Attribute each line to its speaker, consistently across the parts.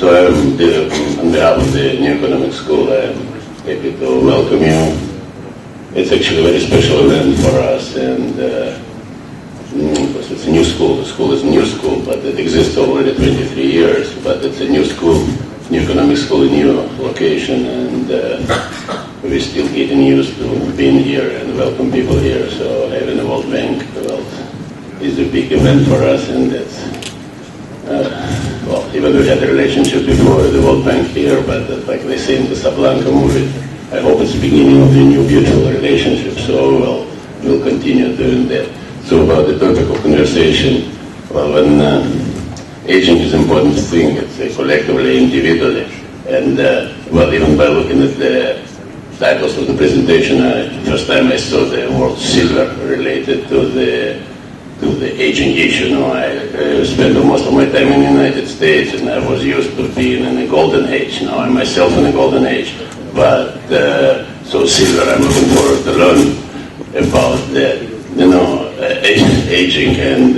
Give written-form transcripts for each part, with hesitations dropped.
Speaker 1: So on behalf of the New Economic School, I'm happy to welcome you. It's actually a very special event for us, and because it's a new school. The school is a new school, but it exists already 23 years. But it's a new school, new economic school, a new location, and we're still getting used to being here and welcome people here. So having a World Bank, well, is a big event for us, and it's well, even we had a relationship before the World Bank here, but like they say in the Casablanca movie, I hope it's the beginning of a new beautiful relationship. So we'll continue doing that. So about the topic of conversation, well, when aging is an important thing, it's collectively, individually, and well, even by looking at the titles of the presentation, first time I saw the word silver related to the aging issue. You know, I spent most of my time in the United States, and I was used to being in a golden age. Now I'm myself in a golden age, but so silver, I'm looking forward to learn about that. You know, aging and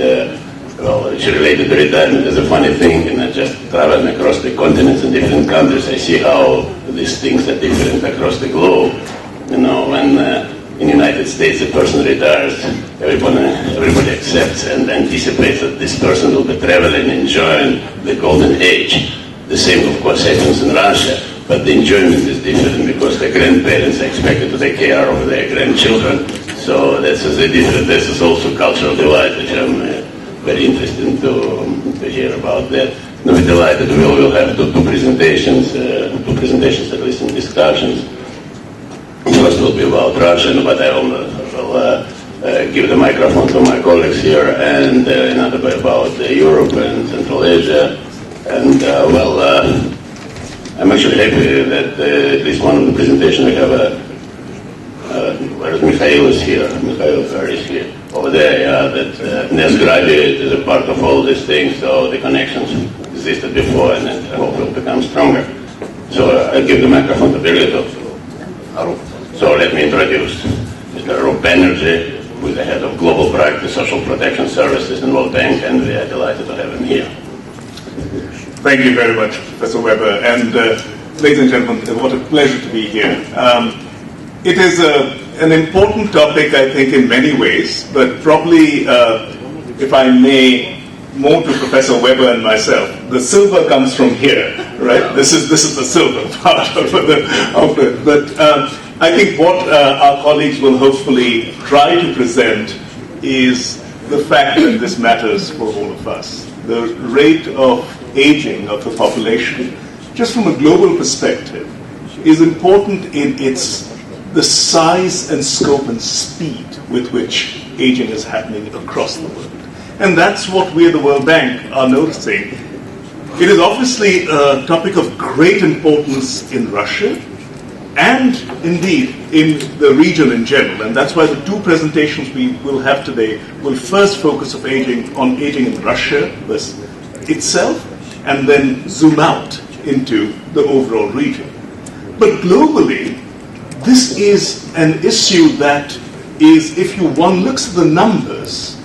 Speaker 1: well, it's related to retirement is a funny thing, and I just traveling across the continents in different countries, I see how these things are different across the globe. You know, when in the United States a person retires, everybody accepts and anticipates that this person will be traveling, enjoying the golden age. The same, of course, happens in Russia, but the enjoyment is different because the grandparents are expected to take care of their grandchildren. So this is a different. This is also cultural divide, which I'm very interested to hear about that. And we're delighted we will have two presentations at least in discussions. First will be about Russia, but I will give the microphone to my colleagues here, and another about Europe and Central Asia. And I'm actually happy that at least one of the presentations we have whereas Mikhail is here, Mikhail is here, over there, yeah, that NES graduate is a part of all these things, so the connections existed before, and I hope will become stronger. So I'll give the microphone to Birgit. So let me introduce Mr. Rob Banerjee, who is the head of Global Practice Social Protection Services in World Bank, and we are delighted to have him here.
Speaker 2: Thank you very much, Professor Weber, and ladies and gentlemen, what a pleasure to be here. It is an important topic, I think, in many ways, but probably, if I may, more to Professor Weber and myself, the silver comes from here, right? This is the silver part of it. But I think what our colleagues will hopefully try to present is the fact that this matters for all of us. The rate of aging of the population, just from a global perspective, is important in the size and scope and speed with which aging is happening across the world. And that's what we at the World Bank are noticing. It is obviously a topic of great importance in Russia and indeed in the region in general. And that's why the two presentations we will have today will first focus on aging in Russia itself, and then zoom out into the overall region. But globally, this is an issue that is, if one looks at the numbers,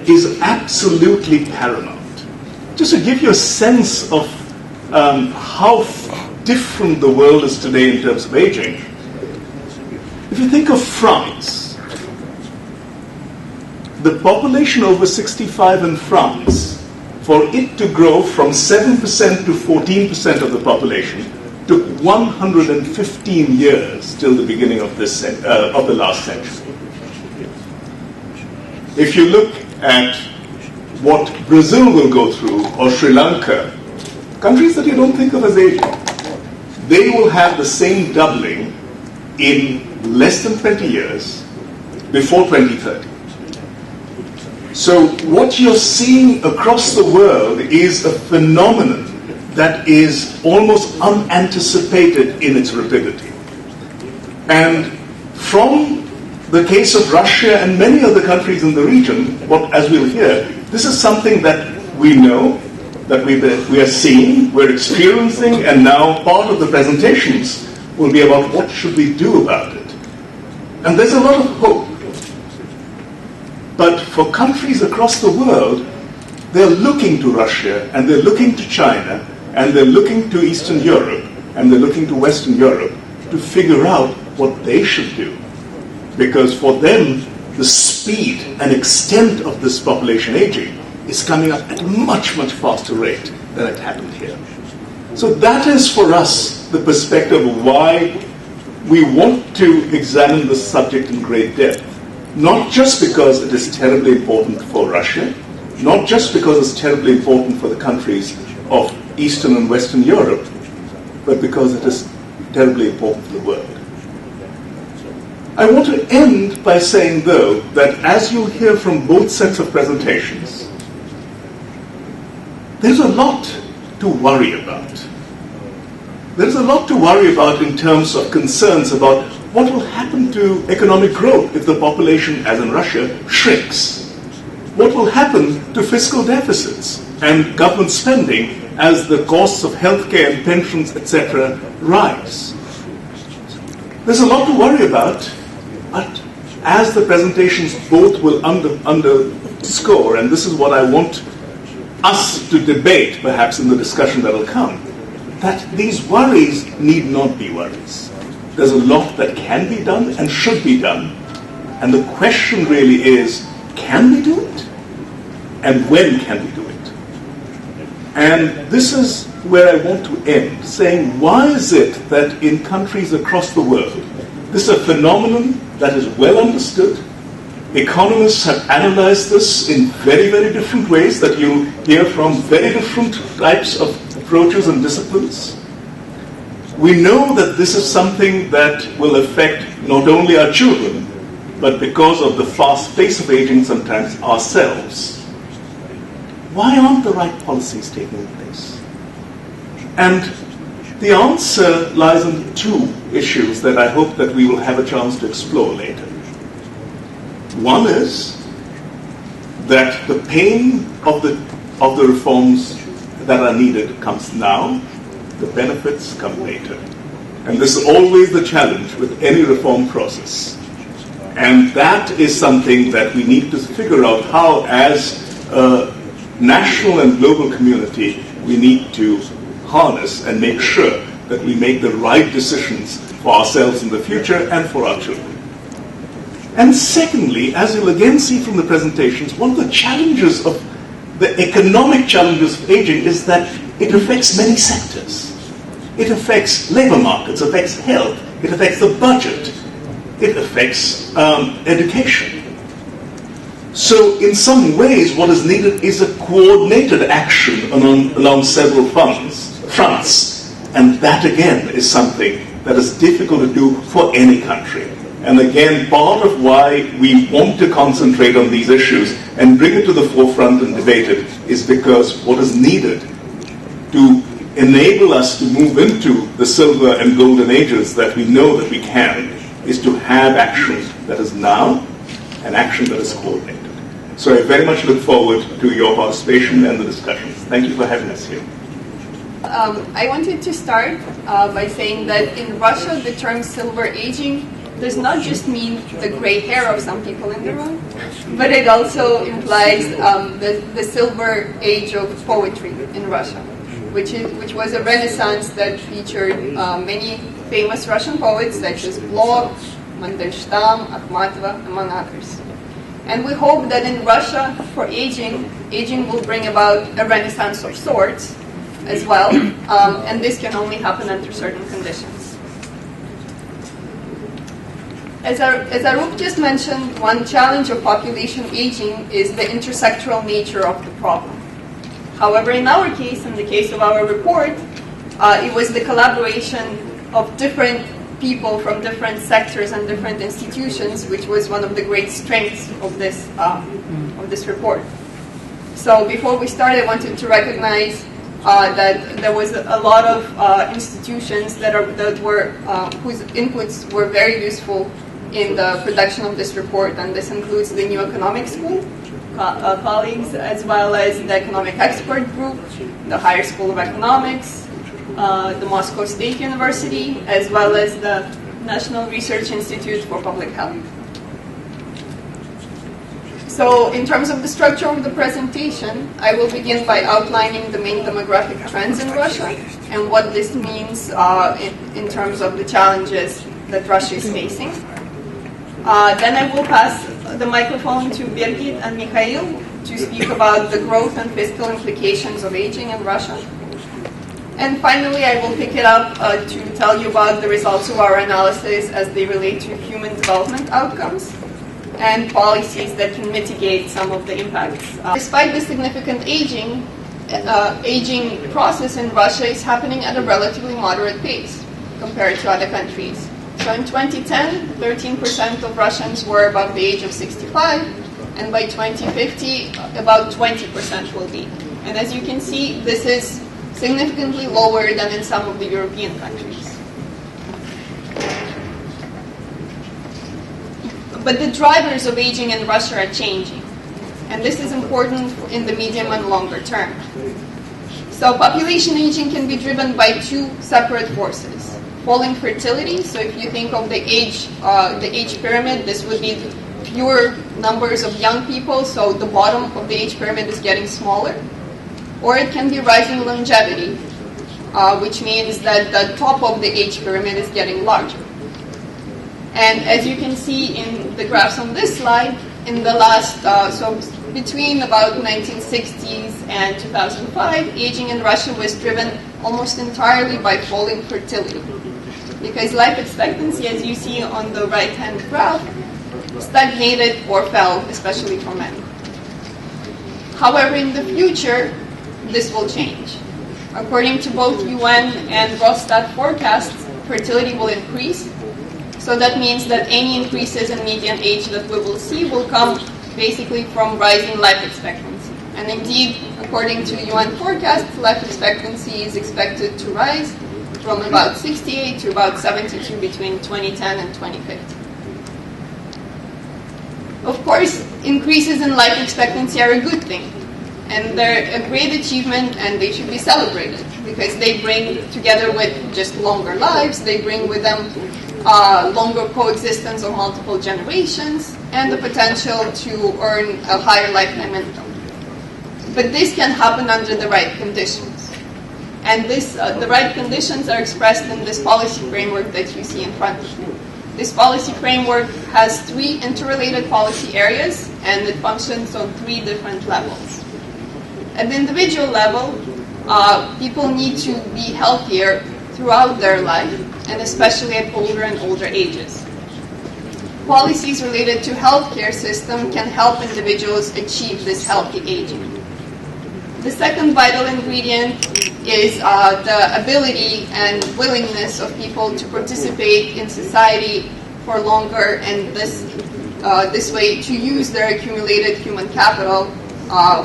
Speaker 2: is absolutely paramount. Just to give you a sense of how different the world is today in terms of aging, if you think of France, the population over 65 in France, for it to grow from 7% to 14% of the population took 115 years till the beginning of the last century. If you look at what Brazil will go through, or Sri Lanka, countries that you don't think of as aging, they will have the same doubling in less than 20 years before 2030. So what you're seeing across the world is a phenomenon that is almost unanticipated in its rapidity. And from the case of Russia and many other countries in the region, as we'll hear, this is something that we know, that we are seeing, we're experiencing, and now part of the presentations will be about what should we do about it. And there's a lot of hope. But for countries across the world, they're looking to Russia and they're looking to China And they're looking to Eastern Europe and they're looking to Western Europe to figure out what they should do. Because for them, the speed and extent of this population aging is coming up at a much, much faster rate than it happened here. So that is for us the perspective of why we want to examine this subject in great depth. Not just because it is terribly important for Russia, not just because it's terribly important for the countries of Eastern and Western Europe, but because it is terribly important for the world. I want to end by saying, though, that as you'll hear from both sets of presentations, there's a lot to worry about. There's a lot to worry about in terms of concerns about what will happen to economic growth if the population, as in Russia, shrinks. What will happen to fiscal deficits and government spending as the costs of healthcare and pensions, etc., rise? There's a lot to worry about, but as the presentations both will underscore, and this is what I want us to debate perhaps in the discussion that will come, that these worries need not be worries. There's a lot that can be done and should be done. And the question really is, can we do it? And when can we do it? And this is where I want to end, saying, why is it that in countries across the world, this is a phenomenon that is well understood? Economists have analyzed this in very, very different ways that you hear from very different types of approaches and disciplines. We know that this is something that will affect not only our children, but because of the fast pace of aging, sometimes ourselves. Why aren't the right policies taking place? And the answer lies in two issues that I hope that we will have a chance to explore later. One is that the pain of the reforms that are needed comes now, the benefits come later. And this is always the challenge with any reform process. And that is something that we need to figure out how, as a national and global community, we need to harness and make sure that we make the right decisions for ourselves in the future and for our children. And secondly, as you'll again see from the presentations, one of the challenges of the economic challenges of aging is that it affects many sectors. It affects labor markets, affects health, it affects the budget, it affects education. So in some ways, what is needed is a coordinated action along several fronts. And that, again, is something that is difficult to do for any country. And again, part of why we want to concentrate on these issues and bring it to the forefront and debate it is because what is needed to enable us to move into the silver and golden ages that we know that we can is to have action that is now and action that is coordinated. So I very much look forward to your participation and the discussions. Thank you for having us here.
Speaker 3: I wanted to start by saying that in Russia, the term silver aging does not just mean the gray hair of some people in the room, but it also implies the silver age of poetry in Russia, which was a renaissance that featured many famous Russian poets such as Blok, Mandelstam, Akhmatova, among others. And we hope that in Russia, for aging will bring about a renaissance of sorts as well, and this can only happen under certain conditions. As Arup just mentioned, one challenge of population aging is the intersectoral nature of the problem. However, in our case, in the case of our report, it was the collaboration of different people from different sectors and different institutions, which was one of the great strengths of this report. So before we start, I wanted to recognize that there was a lot of institutions whose inputs were very useful in the production of this report, and this includes the New Economic School colleagues, as well as the Economic Expert Group, the Higher School of Economics, the Moscow State University, as well as the National Research Institute for Public Health. So in terms of the structure of the presentation, I will begin by outlining the main demographic trends in Russia and what this means in terms of the challenges that Russia is facing. Then I will pass the microphone to Birgit and Mikhail to speak about the growth and fiscal implications of aging in Russia. And finally, I will pick it up to tell you about the results of our analysis as they relate to human development outcomes and policies that can mitigate some of the impacts. Despite the significant aging process in Russia is happening at a relatively moderate pace compared to other countries. So in 2010, 13% of Russians were above the age of 65, and by 2050, about 20% will be. And as you can see, this is significantly lower than in some of the European countries. But the drivers of aging in Russia are changing, and this is important in the medium and longer term. So population aging can be driven by two separate forces. Falling fertility, so if you think of the age pyramid, this would be fewer numbers of young people, so the bottom of the age pyramid is getting smaller. Or it can be rising longevity, which means that the top of the age pyramid is getting larger. And as you can see in the graphs on this slide, in the last, so between about 1960s and 2005, aging in Russia was driven almost entirely by falling fertility. Because life expectancy, as you see on the right-hand graph, stagnated or fell, especially for men. However, in the future, this will change. According to both UN and Rosstat forecasts, fertility will increase. So that means that any increases in median age that we will see will come basically from rising life expectancy. And indeed, according to UN forecasts, life expectancy is expected to rise from about 68 to about 72 between 2010 and 2050. Of course, increases in life expectancy are a good thing. And they're a great achievement, and they should be celebrated because they bring, together with just longer lives, they bring with them longer coexistence of multiple generations and the potential to earn a higher lifetime income. But this can happen under the right conditions. And the right conditions are expressed in this policy framework that you see in front of you. This policy framework has three interrelated policy areas, and it functions on three different levels. At the individual level, people need to be healthier throughout their life, and especially at older and older ages. Policies related to healthcare system can help individuals achieve this healthy aging. The second vital ingredient is the ability and willingness of people to participate in society for longer, and this way to use their accumulated human capital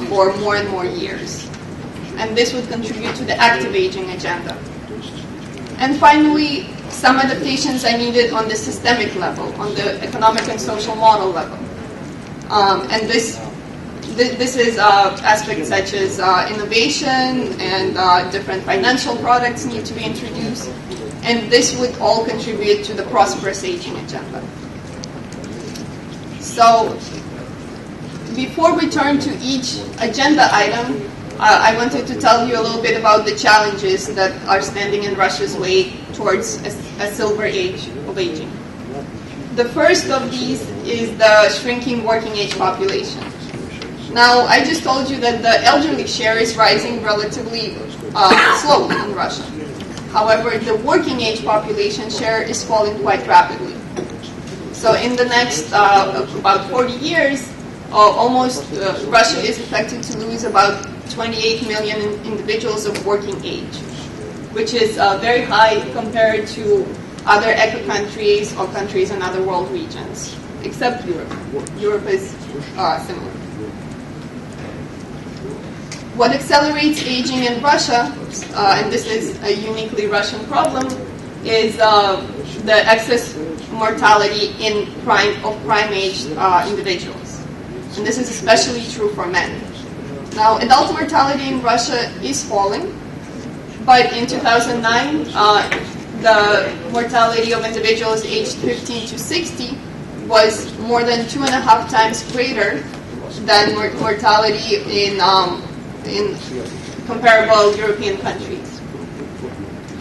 Speaker 3: for more and more years. And this would contribute to the active aging agenda. And finally, some adaptations are needed on the systemic level, on the economic and social model level. And this is aspects such as innovation and different financial products need to be introduced. And this would all contribute to the prosperous aging agenda. So, before we turn to each agenda item, I wanted to tell you a little bit about the challenges that are standing in Russia's way towards a silver age of aging. The first of these is the shrinking working age population. Now, I just told you that the elderly share is rising relatively slowly in Russia. However, the working age population share is falling quite rapidly. So in the next about 40 years, Russia is expected to lose about 28 million individuals of working age, which is very high compared to other eco countries or countries in other world regions, except Europe. Europe is similar. What accelerates aging in Russia, and this is a uniquely Russian problem, is the excess mortality in prime-aged individuals. And this is especially true for men. Now, adult mortality in Russia is falling, but in 2009, the mortality of individuals aged 15 to 60 was more than 2.5 times greater than mortality in comparable European countries.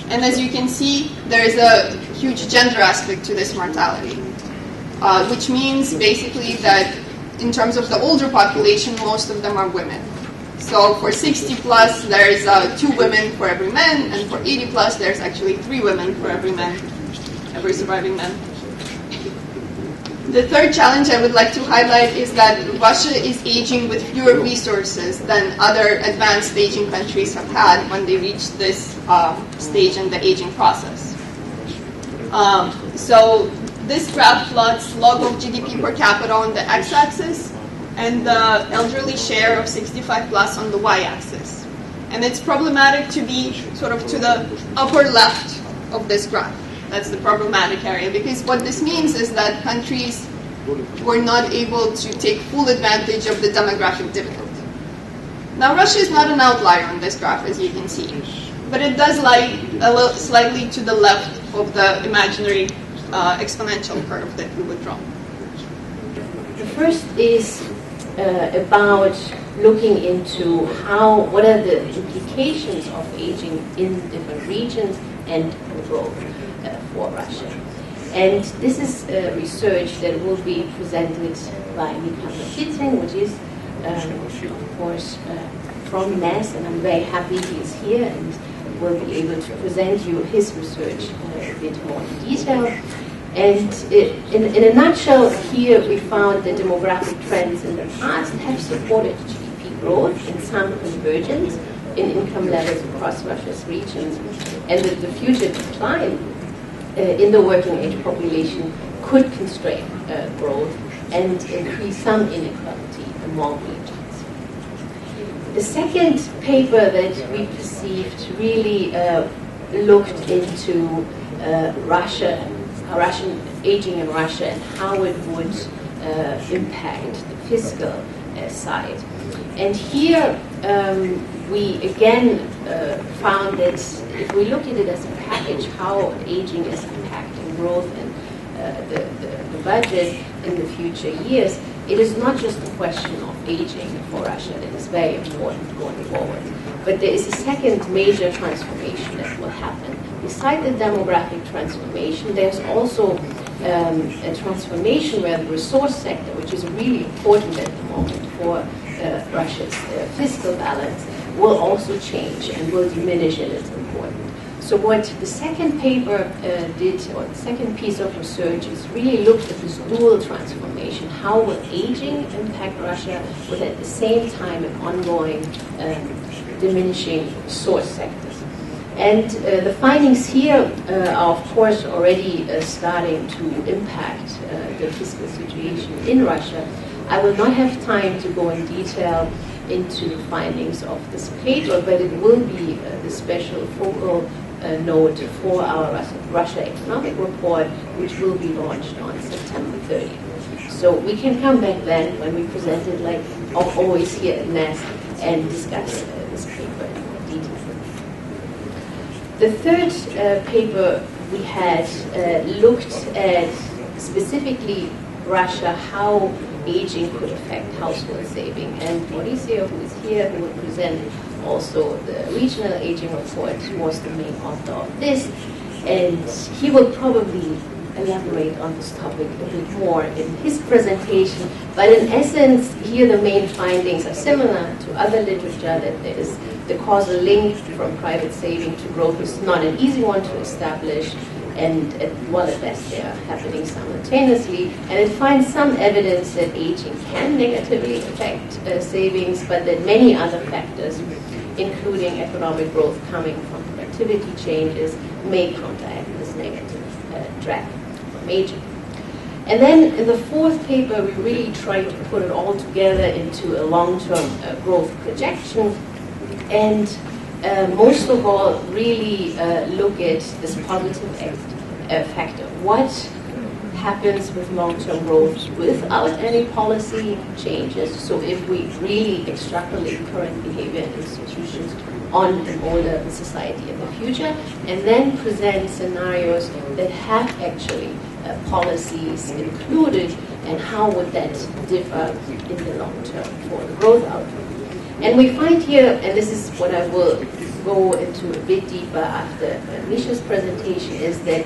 Speaker 3: And as you can see, there is a huge gender aspect to this mortality, which means basically that in terms of the older population, most of them are women. So for 60 plus, there's 2 women for every man, and for 80 plus, there's actually 3 women for every surviving man. The third challenge I would like to highlight is that Russia is aging with fewer resources than other advanced aging countries have had when they reach this stage in the aging process. So this graph plots log of GDP per capita on the x-axis and the elderly share of 65 plus on the y-axis. And it's problematic to be sort of to the upper left of this graph. That's the problematic area, because what this means is that countries were not able to take full advantage of the demographic dividend. Now, Russia is not an outlier on this graph, as you can see, but it does lie a little slightly to the left of the imaginary exponential curve that we would draw.
Speaker 4: The first is about looking into what are the implications of aging in different regions and growth for Russia. And this is research that will be presented by Mikhail, which is, of course, from NAS, and I'm very happy he is here and will be able to present you his research a bit more in detail. And in a nutshell, here we found that demographic trends in the past have supported GDP growth and some convergence in income levels across Russia's regions, and that the future decline in the working age population could constrain growth and increase some inequality among regions. The second paper that we perceived really looked into Russian aging in Russia and how it would impact the fiscal side. And here we again found that if we look at it as a package, how aging is impacting growth and the budget in the future years, it is not just a question of aging for Russia that is very important going forward. But there is a second major transformation that will happen. Besides the demographic transformation, there's also a transformation where the resource sector, which is really important at the moment for Russia's fiscal balance, will also change and will diminish in its importance. So what the second paper did, or the second piece of research, is really looked at this dual transformation. How will aging impact Russia with at the same time an ongoing diminishing resource sectors? And the findings here are, of course, already starting to impact the fiscal situation in Russia. I will not have time to go in detail into the findings of this paper, but it will be the special focal note for our Russia economic report, which will be launched on September 30th. So we can come back then when we present it, like always here at NAS, and discuss this paper in more detail. The third paper we had looked at specifically Russia, how aging could affect household saving. And Mauricio, who is here, who will present also the regional aging report, was the main author of this. And he will probably elaborate on this topic a bit more in his presentation. But in essence, here the main findings are similar to other literature, that there is the causal link from private saving to growth is not an easy one to establish, and at best they are happening simultaneously. And it finds some evidence that aging can negatively affect savings, but that many other factors, including economic growth coming from productivity changes, may counteract this negative drag from aging. And then in the fourth paper, we really try to put it all together into a long-term growth projection, and most of all, really look at this positive factor. What happens with long-term growth without any policy changes? So if we really extrapolate current behavior in institutions on an older society in the future, and then present scenarios that have actually policies included and how would that differ in the long term for the growth outlook. And we find here, and this is what I will go into a bit deeper after Misha's presentation, is that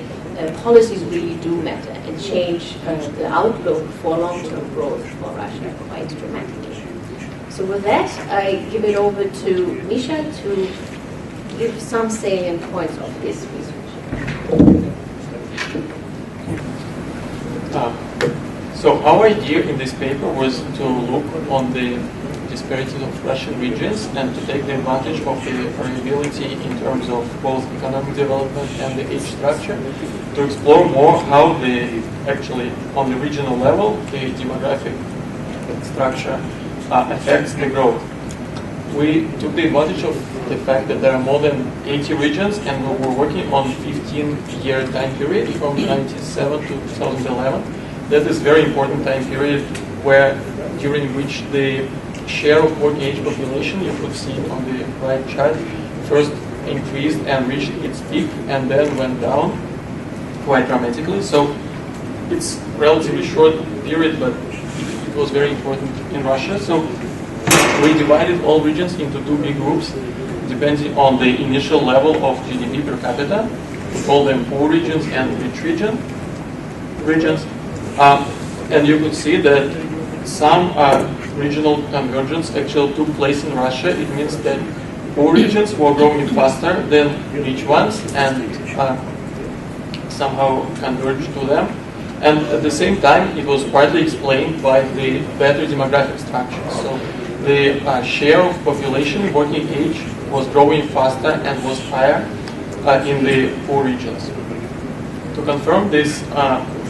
Speaker 4: policies really do matter and change the outlook for long-term growth for Russia quite dramatically. So with that, I give it over to Misha to give some salient points of his research.
Speaker 5: So our idea in this paper was to look on the disparities of Russian regions and to take the advantage of the variability in terms of both economic development and the age structure, to explore more how actually on the regional level the demographic structure affects the growth. We took the advantage of the fact that there are more than 80 regions, and we were working on 15-year time period from 1997 to 2011. That is a very important time period during which the share of working age population, you could see it on the right chart, first increased and reached its peak and then went down quite dramatically. So it's a relatively short period, but it was very important in Russia. So we divided all regions into two big groups, depending on the initial level of GDP per capita. We call them poor regions and rich regions. And you could see that some regional convergence actually took place in Russia. It means that poor regions were growing faster than rich ones and somehow converged to them. And at the same time, it was partly explained by the better demographic structure. So the share of population working age was growing faster and was higher in the poor regions. To confirm this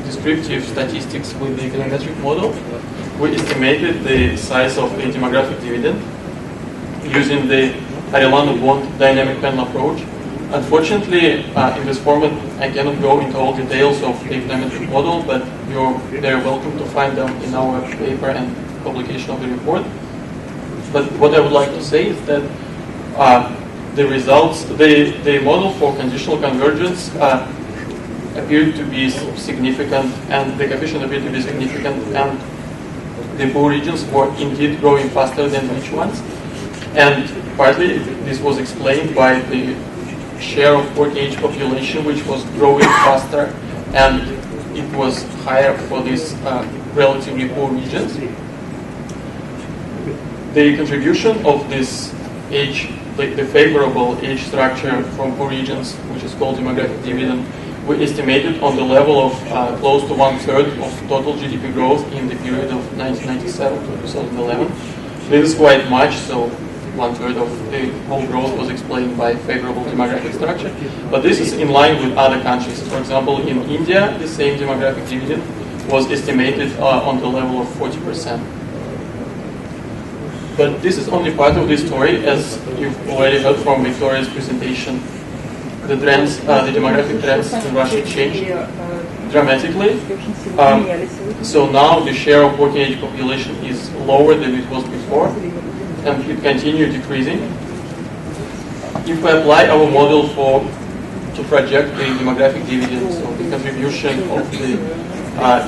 Speaker 5: descriptive statistics with the econometric model, we estimated the size of the demographic dividend using the Arellano-Bond dynamic panel approach. Unfortunately, in this format, I cannot go into all details of the econometric model, but you're very welcome to find them in our paper and publication of the report. But what I would like to say is that the results, the model for conditional convergence appeared to be significant, and the coefficient appeared to be significant, and the poor regions were indeed growing faster than rich ones. And partly this was explained by the share of working age population, which was growing faster, and it was higher for these relatively poor regions. The contribution of this age, the favorable age structure from poor regions, which is called demographic dividend, we estimated on the level of close to 1/3 of total GDP growth in the period of 1997 to 2011. This is quite much, so 1/3 of the whole growth was explained by favorable demographic structure. But this is in line with other countries. For example, in India, the same demographic dividend was estimated on the level of 40%. But this is only part of the story, as you've already heard from Victoria's presentation. The trends, the demographic trends in Russia changed dramatically. So now the share of working age population is lower than it was before, and it continued decreasing. If we apply our model to project the demographic dividend, so the contribution of the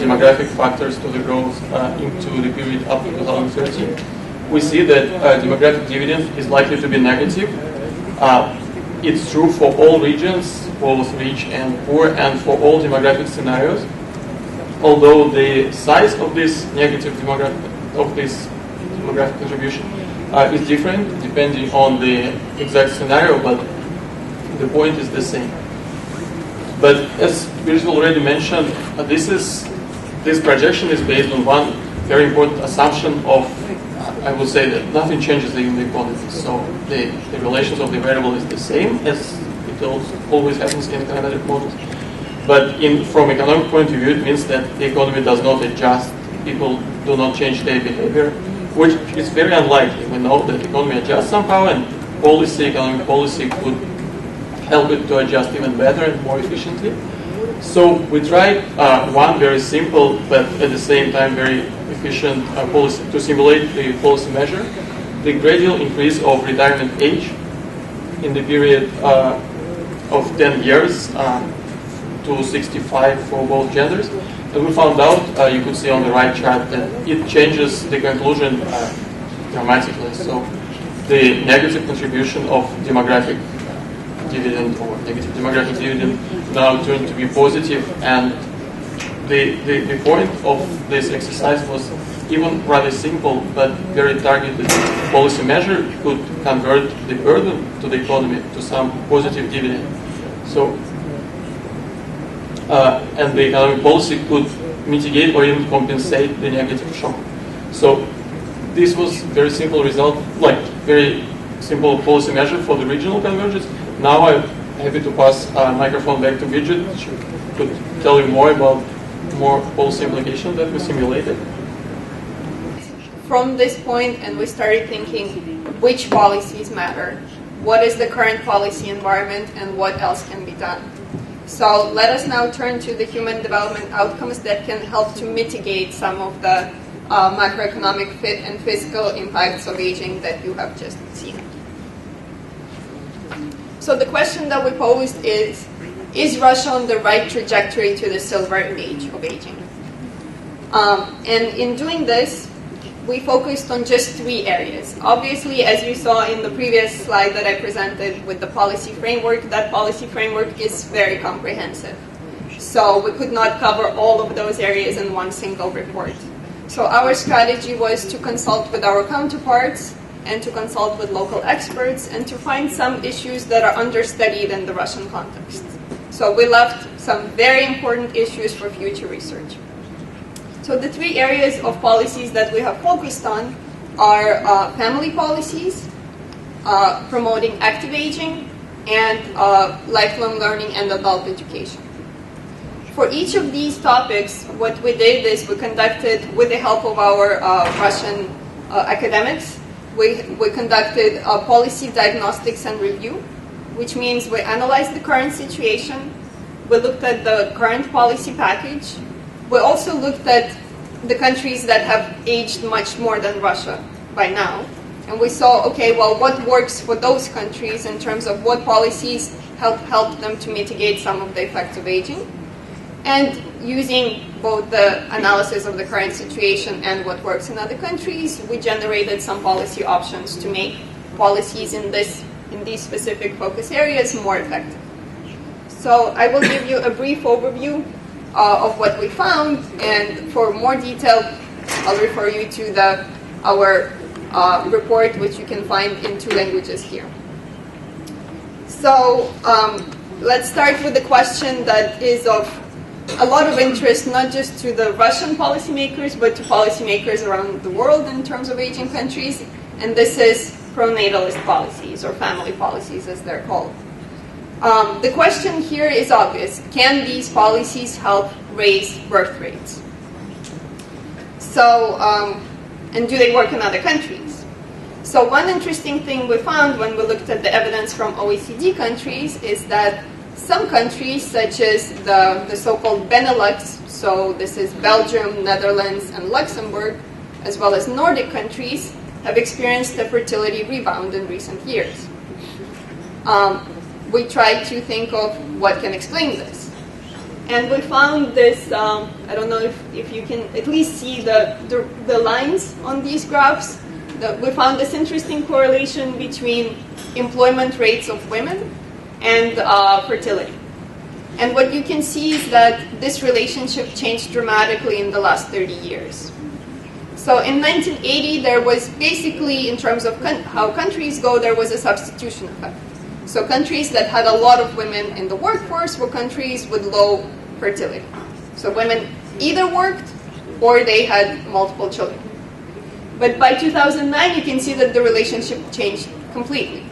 Speaker 5: demographic factors to the growth into the period up to 2030, we see that demographic dividend is likely to be negative. It's true for all regions, both rich and poor, and for all demographic scenarios. Although the size of this negative demographic contribution is different depending on the exact scenario, but the point is the same. But as Birgit already mentioned, this projection is based on one very important assumption of, I would say, that nothing changes the inequality. So the relations of the variable is the same as it always happens in economic models. But from economic point of view, it means that the economy does not adjust. People do not change their behavior, which is very unlikely. We know that the economy adjusts somehow, and economic policy could help it to adjust even better and more efficiently. So we tried one very simple, but at the same time very efficient policy to simulate the policy measure, the gradual increase of retirement age in the period of 10 years to 65 for both genders. And we found out, you could see on the right chart, that it changes the conclusion dramatically. So the negative contribution of demographic dividend or negative demographic dividend now turned to be positive, and the point of this exercise was even rather simple but very targeted policy measure could convert the burden to the economy to some positive dividend. So, and the economic policy could mitigate or even compensate the negative shock. So this was very simple result, like very simple policy measure for the regional convergence. Now I'm happy to pass microphone back to Bridget. She could tell you more about more policy implications that we simulated.
Speaker 3: From this point, and we started thinking which policies matter, what is the current policy environment, and what else can be done. So let us now turn to the human development outcomes that can help to mitigate some of the macroeconomic and fiscal impacts of aging that you have just seen. So the question that we posed is Russia on the right trajectory to the silver age of aging? And in doing this, we focused on just 3 areas. Obviously, as you saw in the previous slide that I presented with the policy framework, that policy framework is very comprehensive. So we could not cover all of those areas in one single report. So our strategy was to consult with our counterparts and to consult with local experts and to find some issues that are understudied in the Russian context. So we left some very important issues for future research. So the 3 areas of policies that we have focused on are family policies, promoting active aging, and lifelong learning and adult education. For each of these topics, what we did is we conducted, with the help of our Russian academics, we conducted policy diagnostics and review, which means we analyzed the current situation, we looked at the current policy package, we also looked at the countries that have aged much more than Russia by now, and we saw, okay, well, what works for those countries in terms of what policies help them to mitigate some of the effects of aging. And using both the analysis of the current situation and what works in other countries, we generated some policy options to make policies in these specific focus areas more effective. So I will give you a brief overview of what we found, and for more detail, I'll refer you to our report, which you can find in 2 languages here. So let's start with the question that is of a lot of interest, not just to the Russian policymakers, but to policymakers around the world in terms of aging countries, and this is pronatalist policies, or family policies as they're called. The question here is obvious. Can these policies help raise birth rates? So, and do they work in other countries? So one interesting thing we found when we looked at the evidence from OECD countries is that some countries, such as the so-called Benelux, so this is Belgium, Netherlands, and Luxembourg, as well as Nordic countries, have experienced a fertility rebound in recent years. We tried to think of what can explain this. And we found this, I don't know if you can at least see the lines on these graphs. We found this interesting correlation between employment rates of women and fertility. And what you can see is that this relationship changed dramatically in the last 30 years. So in 1980, there was basically, in terms of how countries go, there was a substitution effect. So countries that had a lot of women in the workforce were countries with low fertility. So women either worked or they had multiple children. But by 2009, you can see that the relationship changed completely.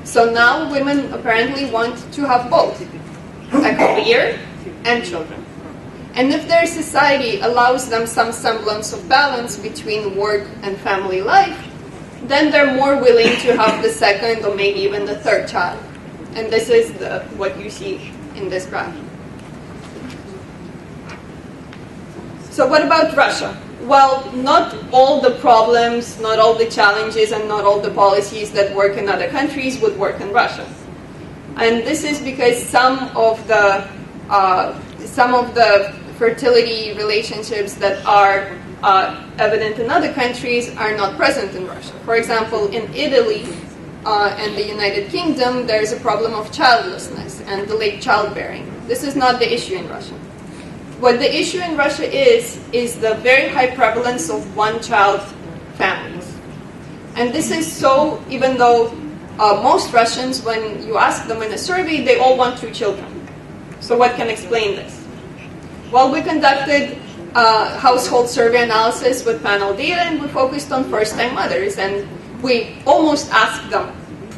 Speaker 3: So now women apparently want to have both, a career and children. And if their society allows them some semblance of balance between work and family life, then they're more willing to have the second or maybe even the third child. And this is what you see in this graph. So what about Russia? Well, not all the problems, not all the challenges, and not all the policies that work in other countries would work in Russia. And this is because some of the fertility relationships that are evident in other countries are not present in Russia. For example, in Italy and the United Kingdom, there's a problem of childlessness and delayed childbearing. This is not the issue in Russia. What the issue in Russia is the very high prevalence of one-child families. And this is so even though most Russians, when you ask them in a survey, they all want 2 children. So what can explain this? Well, we conducted household survey analysis with panel data, and we focused on first-time mothers. And we almost asked them,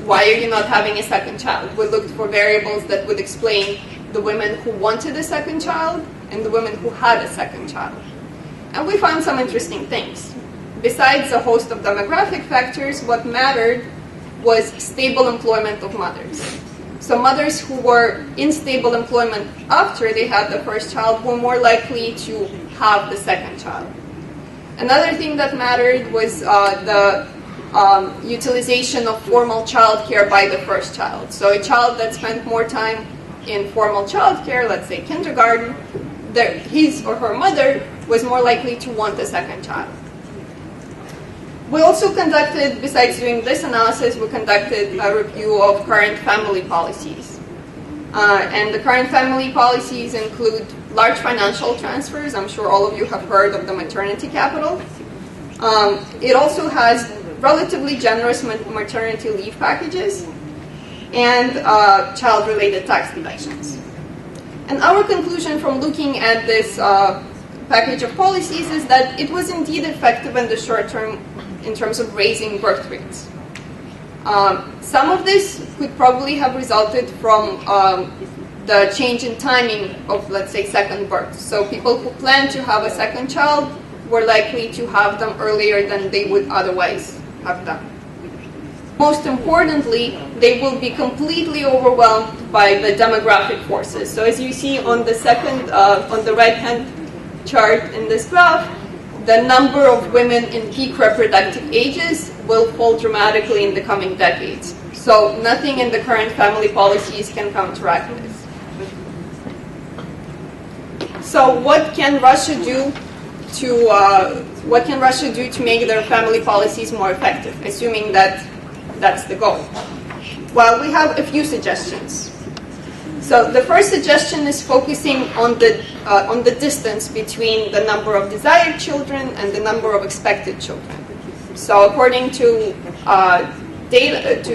Speaker 3: why are you not having a second child? We looked for variables that would explain the women who wanted a second child and the women who had a second child. And we found some interesting things. Besides a host of demographic factors, what mattered was stable employment of mothers. So mothers who were in stable employment after they had the first child were more likely to have the second child. Another thing that mattered was the utilization of formal childcare by the first child. So a child that spent more time in formal childcare, let's say kindergarten, his or her mother was more likely to want a second child. We also conducted, besides doing this analysis, we conducted a review of current family policies. And the current family policies include large financial transfers. I'm sure all of you have heard of the maternity capital. It also has relatively generous maternity leave packages and child-related tax deductions. And our conclusion from looking at this package of policies is that it was indeed effective in the short term in terms of raising birth rates. Some of this could probably have resulted from the change in timing of, let's say, second birth. So people who plan to have a second child were likely to have them earlier than they would otherwise have done. Most importantly, they will be completely overwhelmed by the demographic forces. So as you see on the on the right-hand chart in this graph, the number of women in peak reproductive ages will fall dramatically in the coming decades. So nothing in the current family policies can counteract this. So what can Russia do to make their family policies more effective, assuming that that's the goal? Well, we have a few suggestions. So the first suggestion is focusing on the distance between the number of desired children and the number of expected children. So according to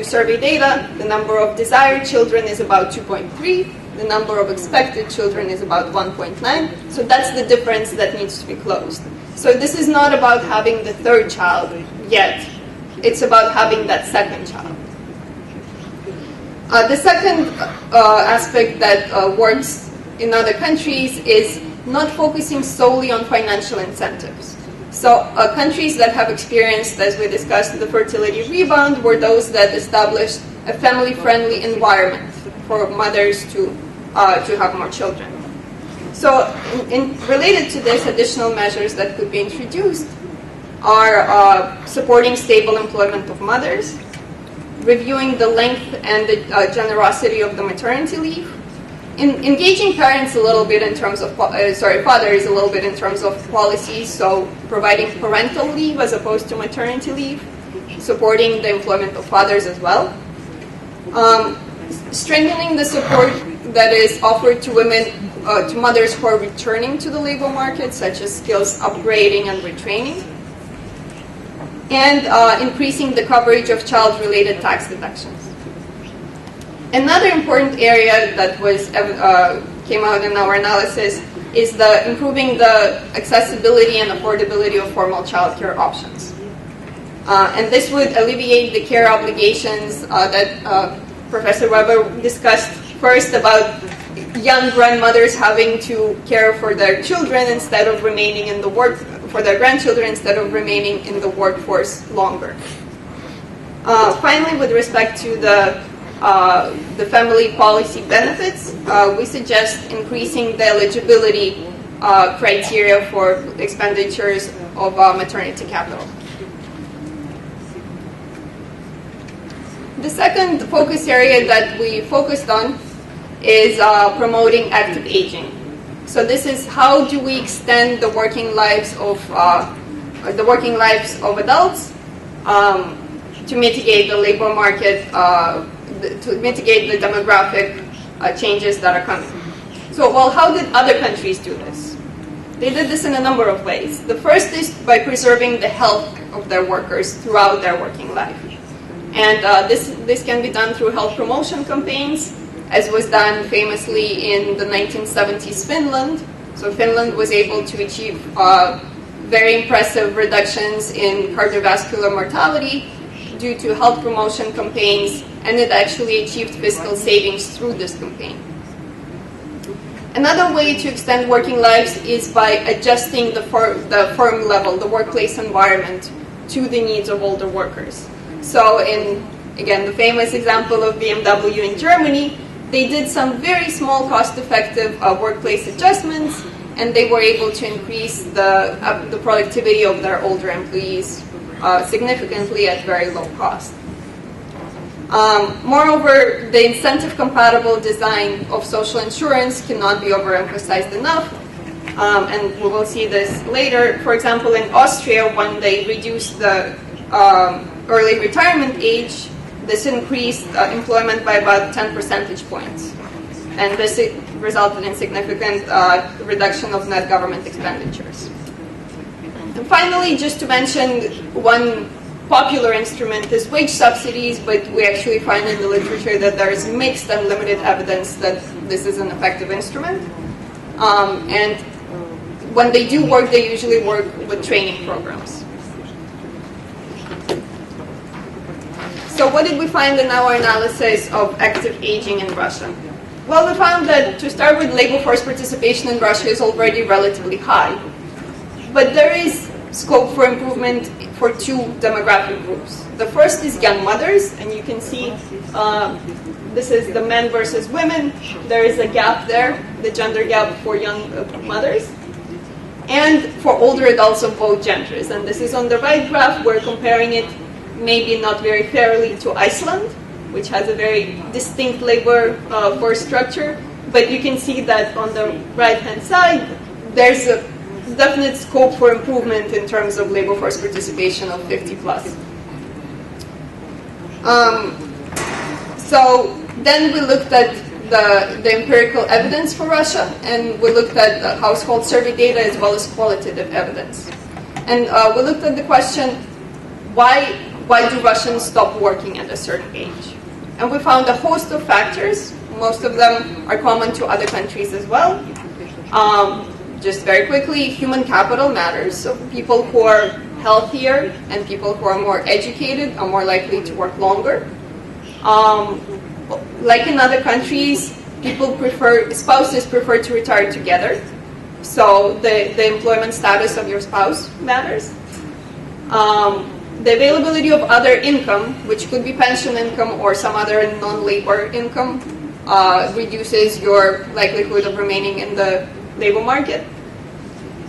Speaker 3: survey data, the number of desired children is about 2.3. The number of expected children is about 1.9. So that's the difference that needs to be closed. So this is not about having the third child yet. It's about having that second child. The second aspect that works in other countries is not focusing solely on financial incentives. So countries that have experienced, as we discussed, the fertility rebound were those that established a family-friendly environment for mothers to have more children. So related to this, additional measures that could be introduced are supporting stable employment of mothers, reviewing the length and the generosity of the maternity leave, engaging parents a little bit in terms of, fathers a little bit in terms of policies, so providing parental leave as opposed to maternity leave, supporting the employment of fathers as well, strengthening the support that is offered to women, to mothers who are returning to the labor market, such as skills upgrading and retraining, and increasing the coverage of child-related tax deductions. Another important area that came out in our analysis is improving the accessibility and affordability of formal childcare options. And this would alleviate the care obligations that Professor Weber discussed first about young grandmothers having to care for their children instead of remaining in the for their grandchildren instead of remaining in the workforce longer. Finally, with respect to the family policy benefits, we suggest increasing the eligibility criteria for expenditures of maternity capital. The second focus area that we focused on is promoting active aging. So this is how do we extend the working lives of adults to mitigate the labor market, to mitigate the demographic changes that are coming. So, well, how did other countries do this? They did this in a number of ways. The first is by preserving the health of their workers throughout their working life. And this can be done through health promotion campaigns, as was done famously in the 1970s Finland. So Finland was able to achieve very impressive reductions in cardiovascular mortality due to health promotion campaigns, and it actually achieved fiscal savings through this campaign. Another way to extend working lives is by adjusting the firm level, the workplace environment, to the needs of older workers. So in, again, the famous example of BMW in Germany, they did some very small cost-effective workplace adjustments, and they were able to increase the productivity of their older employees significantly at very low cost. Moreover, the incentive-compatible design of social insurance cannot be overemphasized enough, and we will see this later. For example, in Austria, when they reduced the early retirement age, this increased employment by about 10 percentage points, and this resulted in significant reduction of net government expenditures. And finally, just to mention one popular instrument is wage subsidies, but we actually find in the literature that there is mixed and limited evidence that this is an effective instrument. And when they do work, they usually work with training programs. So what did we find in our analysis of active aging in Russia? Well, we found that, to start with, labor force participation in Russia is already relatively high. But there is scope for improvement for two demographic groups. The first is young mothers, and you can see this is the men versus women. There is a gap there, the gender gap for young mothers, and for older adults of both genders. And this is on the right graph. We're comparing it maybe not very fairly to Iceland, which has a very distinct labor force structure. But you can see that on the right-hand side, there's a definite scope for improvement in terms of labor force participation of 50 plus. So then we looked at the empirical evidence for Russia, and we looked at the household survey data as well as qualitative evidence. And we looked at the question, why do Russians stop working at a certain age? And we found a host of factors. Most of them are common to other countries as well. Just very quickly, human capital matters. So people who are healthier and people who are more educated are more likely to work longer. Like in other countries, spouses prefer to retire together. So the employment status of your spouse matters. The availability of other income, which could be pension income or some other non-labor income, reduces your likelihood of remaining in the labor market.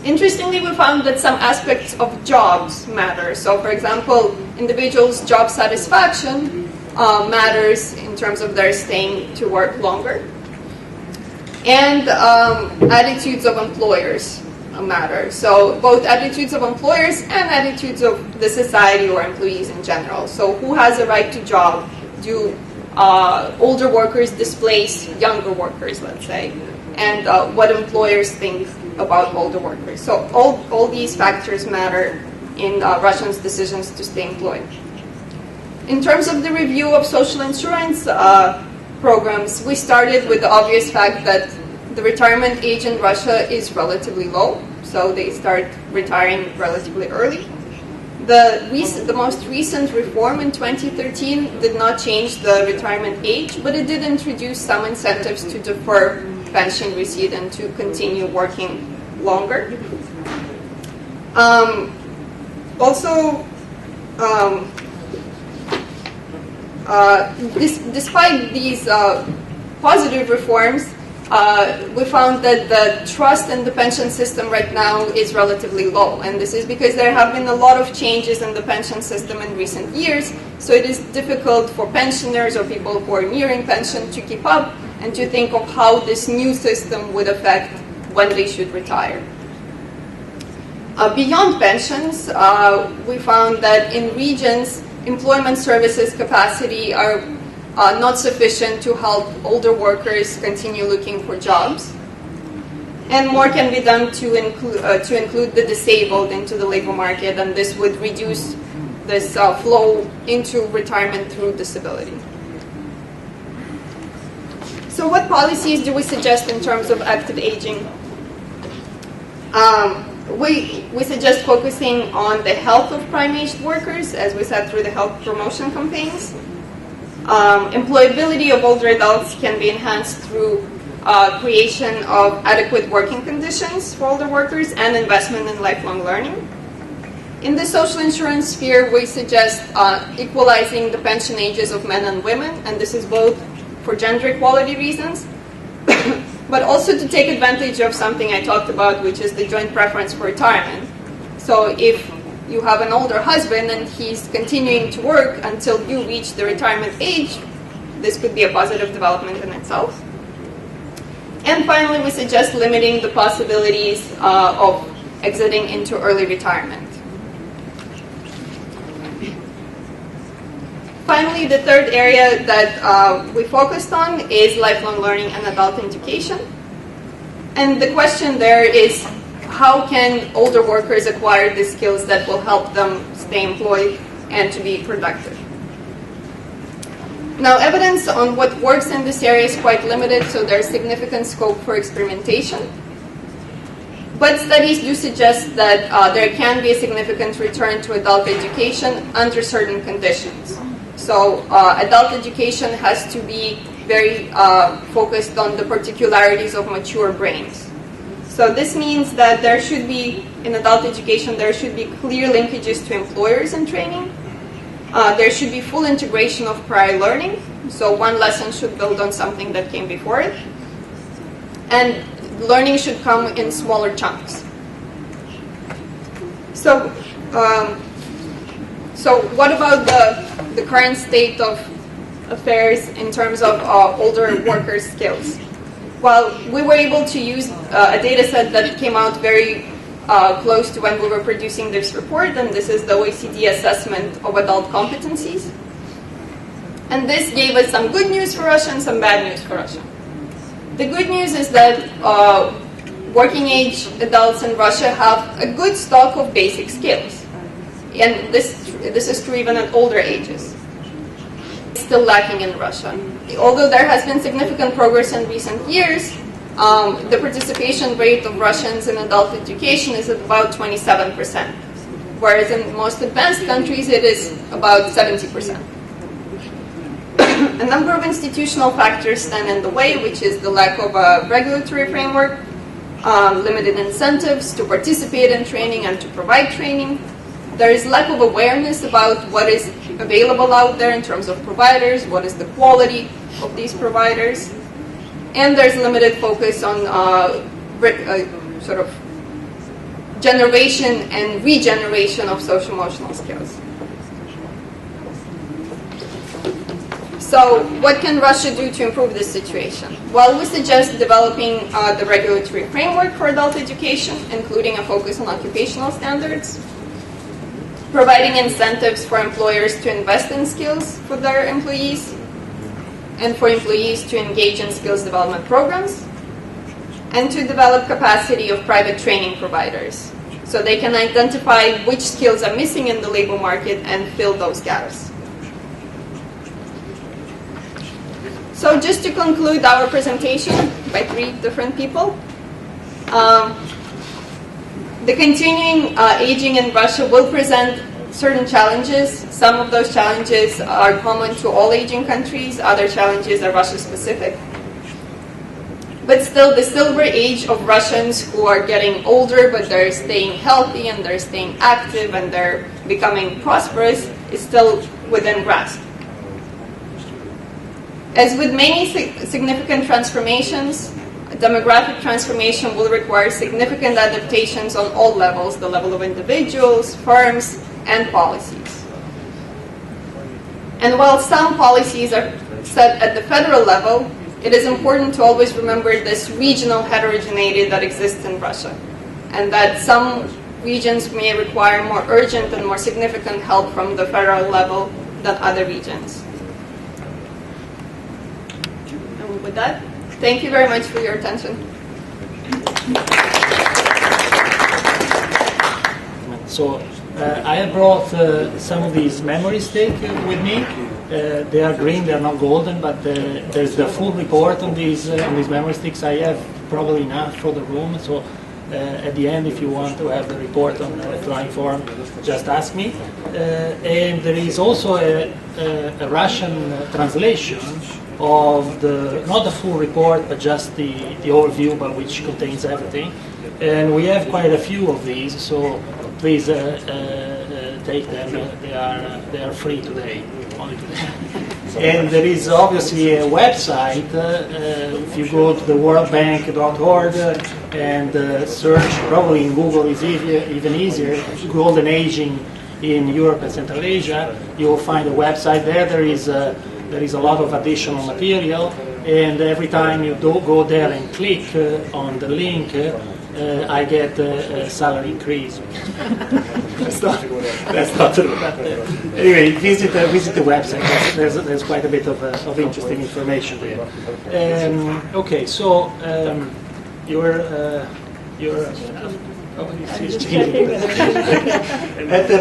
Speaker 3: Interestingly, we found that some aspects of jobs matter. So, for example, individuals' job satisfaction matters in terms of their staying to work longer. And attitudes of employers matter. So both attitudes of employers and attitudes of the society or employees in general. So who has a right to job? Do older workers displace younger workers, let's say? And what employers think about older workers. So all these factors matter in Russians' decisions to stay employed. In terms of the review of social insurance programs, we started with the obvious fact that the retirement age in Russia is relatively low, so they start retiring relatively early. The most recent reform in 2013 did not change the retirement age, but it did introduce some incentives to defer pension receipt and to continue working longer. Despite these positive reforms, we found that the trust in the pension system right now is relatively low. And this is because there have been a lot of changes in the pension system in recent years. So it is difficult for pensioners or people who are nearing pension to keep up and to think of how this new system would affect when they should retire. Beyond pensions, we found that in regions, employment services capacity are not sufficient to help older workers continue looking for jobs. And more can be done to include the disabled into the labor market, and this would reduce this flow into retirement through disability. So what policies do we suggest in terms of active aging? We suggest focusing on the health of prime-aged workers, as we said, through the health promotion campaigns. Employability of older adults can be enhanced through creation of adequate working conditions for older workers and investment in lifelong learning. In the social insurance sphere, we suggest equalizing the pension ages of men and women, and this is both for gender equality reasons, but also to take advantage of something I talked about, which is the joint preference for retirement. So if you have an older husband and he's continuing to work until you reach the retirement age, this could be a positive development in itself. And finally, we suggest limiting the possibilities of exiting into early retirement. Finally, the third area that we focused on is lifelong learning and adult education. And the question there is, how can older workers acquire the skills that will help them stay employed and to be productive? Now, evidence on what works in this area is quite limited, so there's significant scope for experimentation. But studies do suggest that there can be a significant return to adult education under certain conditions. So adult education has to be very focused on the particularities of mature brains. So this means that there should be, in adult education, there should be clear linkages to employers and training. There should be full integration of prior learning. So one lesson should build on something that came before it. And learning should come in smaller chunks. So what about the current state of affairs in terms of older workers' skills? Well, we were able to use a data set that came out very close to when we were producing this report, and this is the OECD assessment of adult competencies. And this gave us some good news for Russia and some bad news for Russia. The good news is that working-age adults in Russia have a good stock of basic skills. And this is true even at older ages. It's still lacking in Russia. Although there has been significant progress in recent years, the participation rate of Russians in adult education is at about 27%, whereas in most advanced countries it is about 70%. A number of institutional factors stand in the way, which is the lack of a regulatory framework, limited incentives to participate in training and to provide training. There is lack of awareness about what is available out there in terms of providers, what is the quality of these providers, and there's limited focus on sort of generation and regeneration of social-emotional skills. So what can Russia do to improve this situation? Well, we suggest developing the regulatory framework for adult education, including a focus on occupational standards, providing incentives for employers to invest in skills for their employees, and for employees to engage in skills development programs, and to develop capacity of private training providers, so they can identify which skills are missing in the labor market and fill those gaps. So just to conclude our presentation by 3 different people, the continuing aging in Russia will present certain challenges. Some of those challenges are common to all aging countries. Other challenges are Russia-specific. But still, the silver age of Russians who are getting older, but they're staying healthy and they're staying active and they're becoming prosperous, is still within grasp. As with many significant transformations, demographic transformation will require significant adaptations on all levels, the level of individuals, firms, and policies. And while some policies are set at the federal level, it is important to always remember this regional heterogeneity that exists in Russia, and that some regions may require more urgent and more significant help from the federal level than other regions. And with that, thank you very much for your attention.
Speaker 6: So I have brought some of these memory sticks with me. They are green, they are not golden, but there's the full report on these memory sticks. I have probably enough for the room, so at the end, if you want to have the report on electronic form, just ask me. And there is also a Russian translation of not the full report, but just the overview, but which contains everything. And we have quite a few of these, so please take them. They are free today, only today. And there is obviously a website. If you go to the worldbank.org and search, probably in Google is even easier, Golden Aging in Europe and Central Asia, you will find a website there. There is a lot of additional material, and every time you go there and click on the link, I get a salary increase. that's not true. But, anyway, visit the website. There's quite a bit of interesting information there. Okay, so you're at the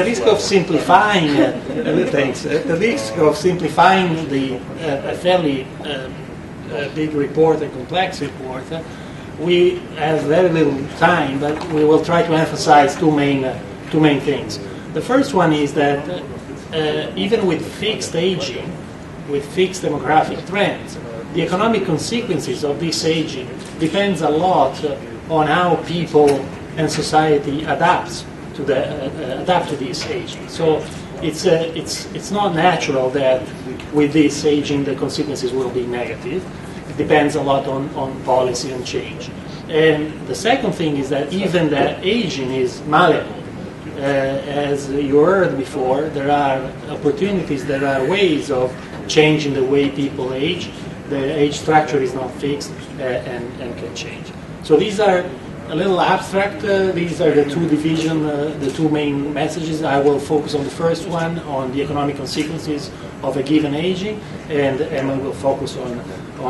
Speaker 6: risk of simplifying, thanks. At the risk of simplifying a fairly big report, a complex report. We have very little time, but we will try to emphasize two main things. The first one is that even with fixed aging, with fixed demographic trends, the economic consequences of this aging depends a lot on how people and society adapt to this aging. So it's not natural that with this aging the consequences will be negative. Depends a lot on policy and change. And the second thing is that even that aging is malleable. As you heard before, there are opportunities, there are ways of changing the way people age. The age structure is not fixed and can change. So these are a little abstract. These are the two main messages. I will focus on the first one, on the economic consequences of a given aging, and I will focus on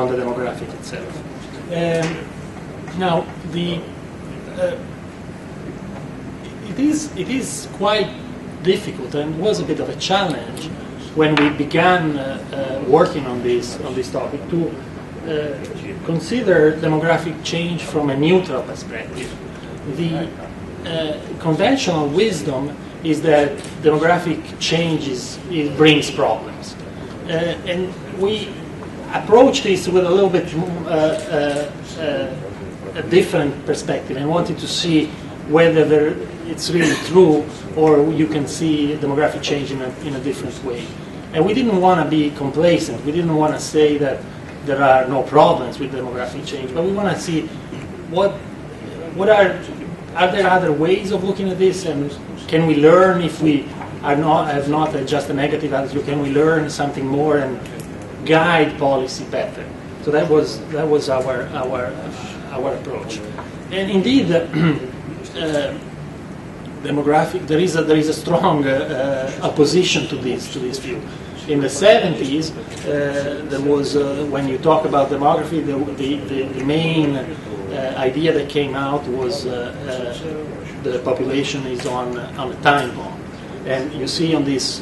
Speaker 6: the demographic itself. Now, it is quite difficult and was a bit of a challenge when we began working on this topic to consider demographic change from a neutral perspective. The conventional wisdom is that demographic change it brings problems, and we approached this with a little bit a different perspective and wanted to see whether it's really true or you can see demographic change in a different way. And we didn't want to be complacent. We didn't want to say that there are no problems with demographic change, but we want to see what are there other ways of looking at this, and can we learn if we have not just a negative attitude? Can we learn something more and guide policy better? So that was our approach. And indeed, demographic there is a strong opposition to this view. In the 70s, there was when you talk about demography, the main idea that came out was the population is on a time bomb, and you see on this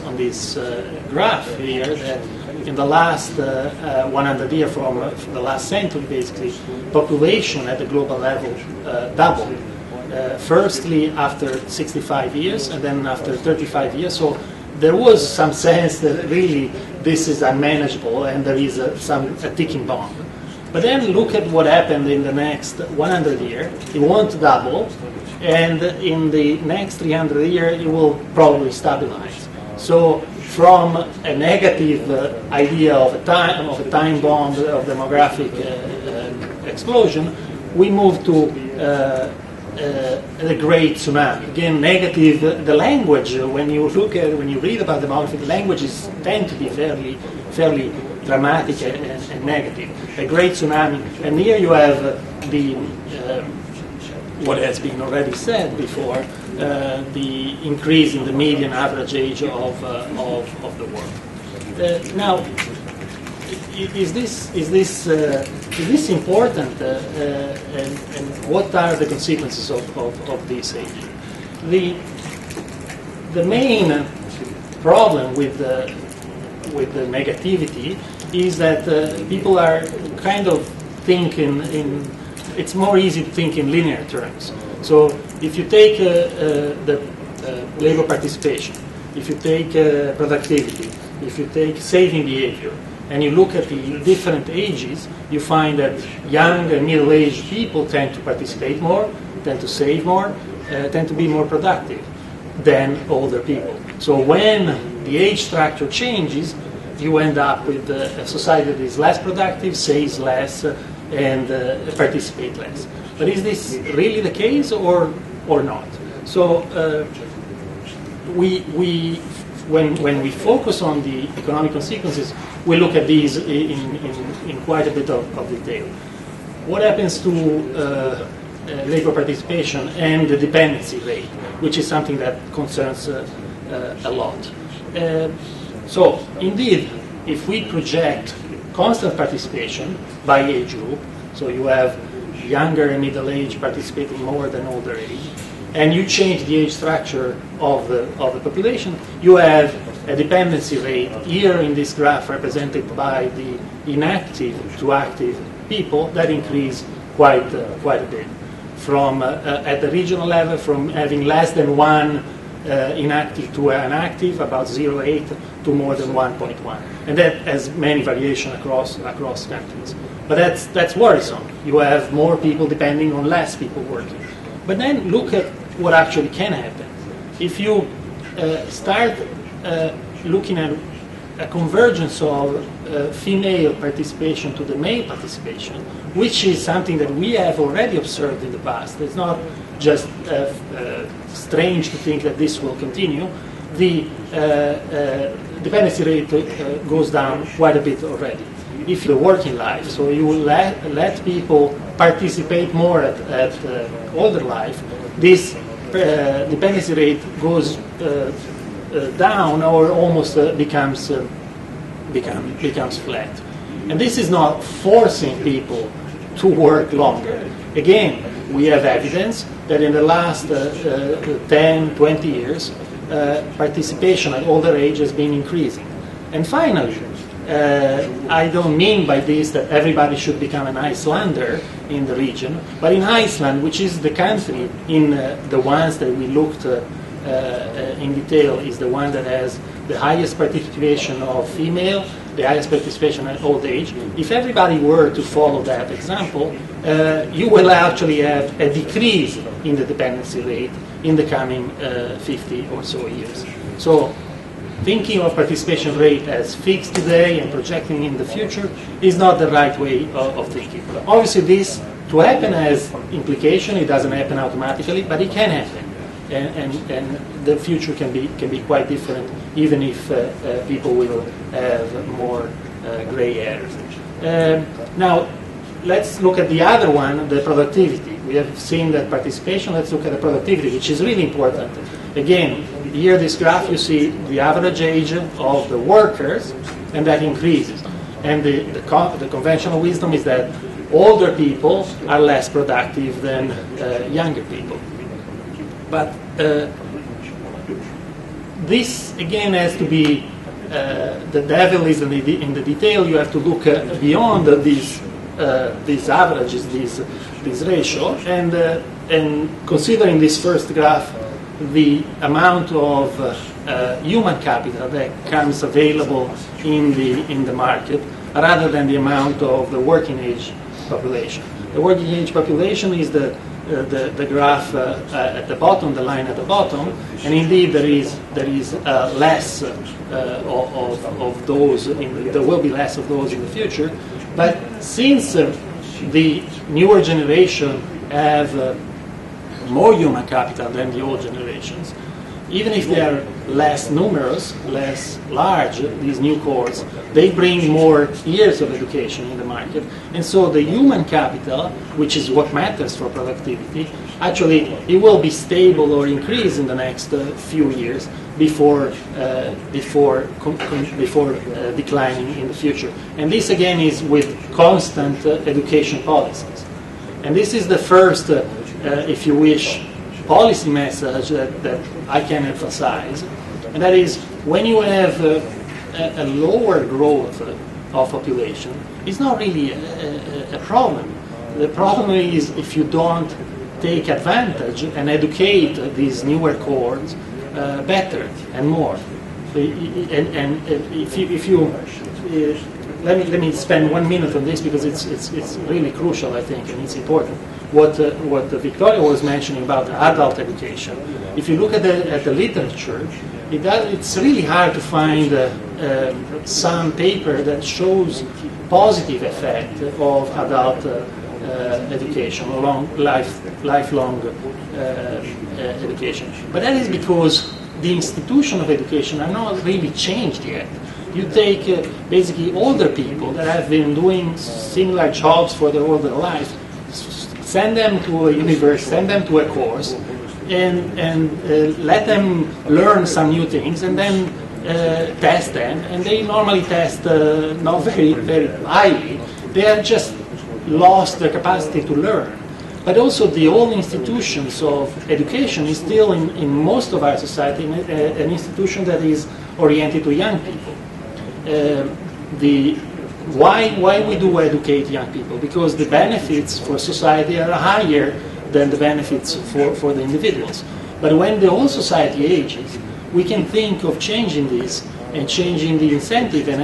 Speaker 6: graph here that in the last 100 years, from the last century, basically, population at the global level doubled. Firstly, after 65 years, and then after 35 years. So there was some sense that really this is unmanageable, and there is a ticking bomb. But then look at what happened in the next 100 years. It won't double, and in the next 300 years, it will probably stabilize. So from a negative idea of a time bomb of demographic explosion, we move to the great tsunami. Again, negative. The language, when you read about demography, the languages tend to be fairly dramatic and negative. A great tsunami, and here you have what has been already said before, the increase in the median average age of the world. Now, is this important, and what are the consequences of this aging? The main problem with the negativity is that people are kind of thinking it's more easy to think in linear terms. So if you take the labor participation, if you take productivity, if you take saving behavior, and you look at the different ages, you find that young and middle-aged people tend to participate more, tend to save more, tend to be more productive than older people. So when the age structure changes, you end up with a society that is less productive, saves less, and participate less. But is this really the case or not? So when we focus on the economic consequences, we look at these in quite a bit of detail. What happens to labor participation and the dependency rate, which is something that concerns a lot. So indeed, if we project constant participation by age group, so you have younger and middle age participating more than older age, and you change the age structure of the population, you have a dependency rate here in this graph represented by the inactive to active people that increase quite a bit. From at the regional level, from having less than 1 inactive to an active, about 0.8 to more than 1.1, and that has many variation across countries. But that's worrisome. You have more people depending on less people working. But then look at what actually can happen. If you start looking at a convergence of female participation to the male participation, which is something that we have already observed in the past. It's not just strange to think that this will continue. The dependency rate goes down quite a bit already. If the working life, so you will let people participate more at older life, this dependency rate goes down or almost becomes flat. And this is not forcing people to work longer. Again, we have evidence that in the last 10, 20 years, participation at older age has been increasing. And finally, I don't mean by this that everybody should become an Icelander in the region, but in Iceland, which is the country in the ones that we looked in detail, is the one that has the highest participation of female, the highest participation at old age. If everybody were to follow that example, you will actually have a decrease in the dependency rate in the coming 50 or so years. So thinking of participation rate as fixed today and projecting in the future is not the right way of thinking. Obviously this, to happen, has implication. It doesn't happen automatically, but it can happen. And the future can be quite different, even if people will have more gray hairs. Now, let's look at the other one, the productivity. We have seen that participation. Let's look at the productivity, which is really important. Again, here this graph, you see the average age of the workers, and that increases. And the conventional wisdom is that older people are less productive than younger people. But this, again, has to be, the devil is in the detail. You have to look beyond these averages, this ratio, and considering this first graph, the amount of human capital that comes available in the market, rather than the amount of the working age population. The working age population is the graph at the bottom, the line at the bottom, and indeed there is less of those. There will be less of those in the future. But since the newer generation have more human capital than the old generations, even if they are less numerous, less large, these new cohorts, they bring more years of education in the market. And so the human capital, which is what matters for productivity, actually it will be stable or increase in the next few years before declining in the future. And this again is with constant education policies. And this is the first, if you wish, policy message that I can emphasize, and that is when you have a lower growth of population, it's not really a problem. The problem is if you don't take advantage and educate these newer cohorts better and more. And if you let me spend 1 minute on this because it's really crucial, I think, and it's important. What Victoria was mentioning about adult education. If you look at the literature, it's really hard to find some paper that shows positive effect of adult education, lifelong education. But that is because the institution of education are not really changed yet. You take basically older people that have been doing similar jobs for their older life, send them to a university, send them to a course, and let them learn some new things, and then test them. And they normally test not very, very highly. They have just lost their capacity to learn. But also the old institutions of education is still in most of our society an institution that is oriented to young people. Why we do educate young people? Because the benefits for society are higher than the benefits for the individuals. But when the whole society ages, we can think of changing this and changing the incentive and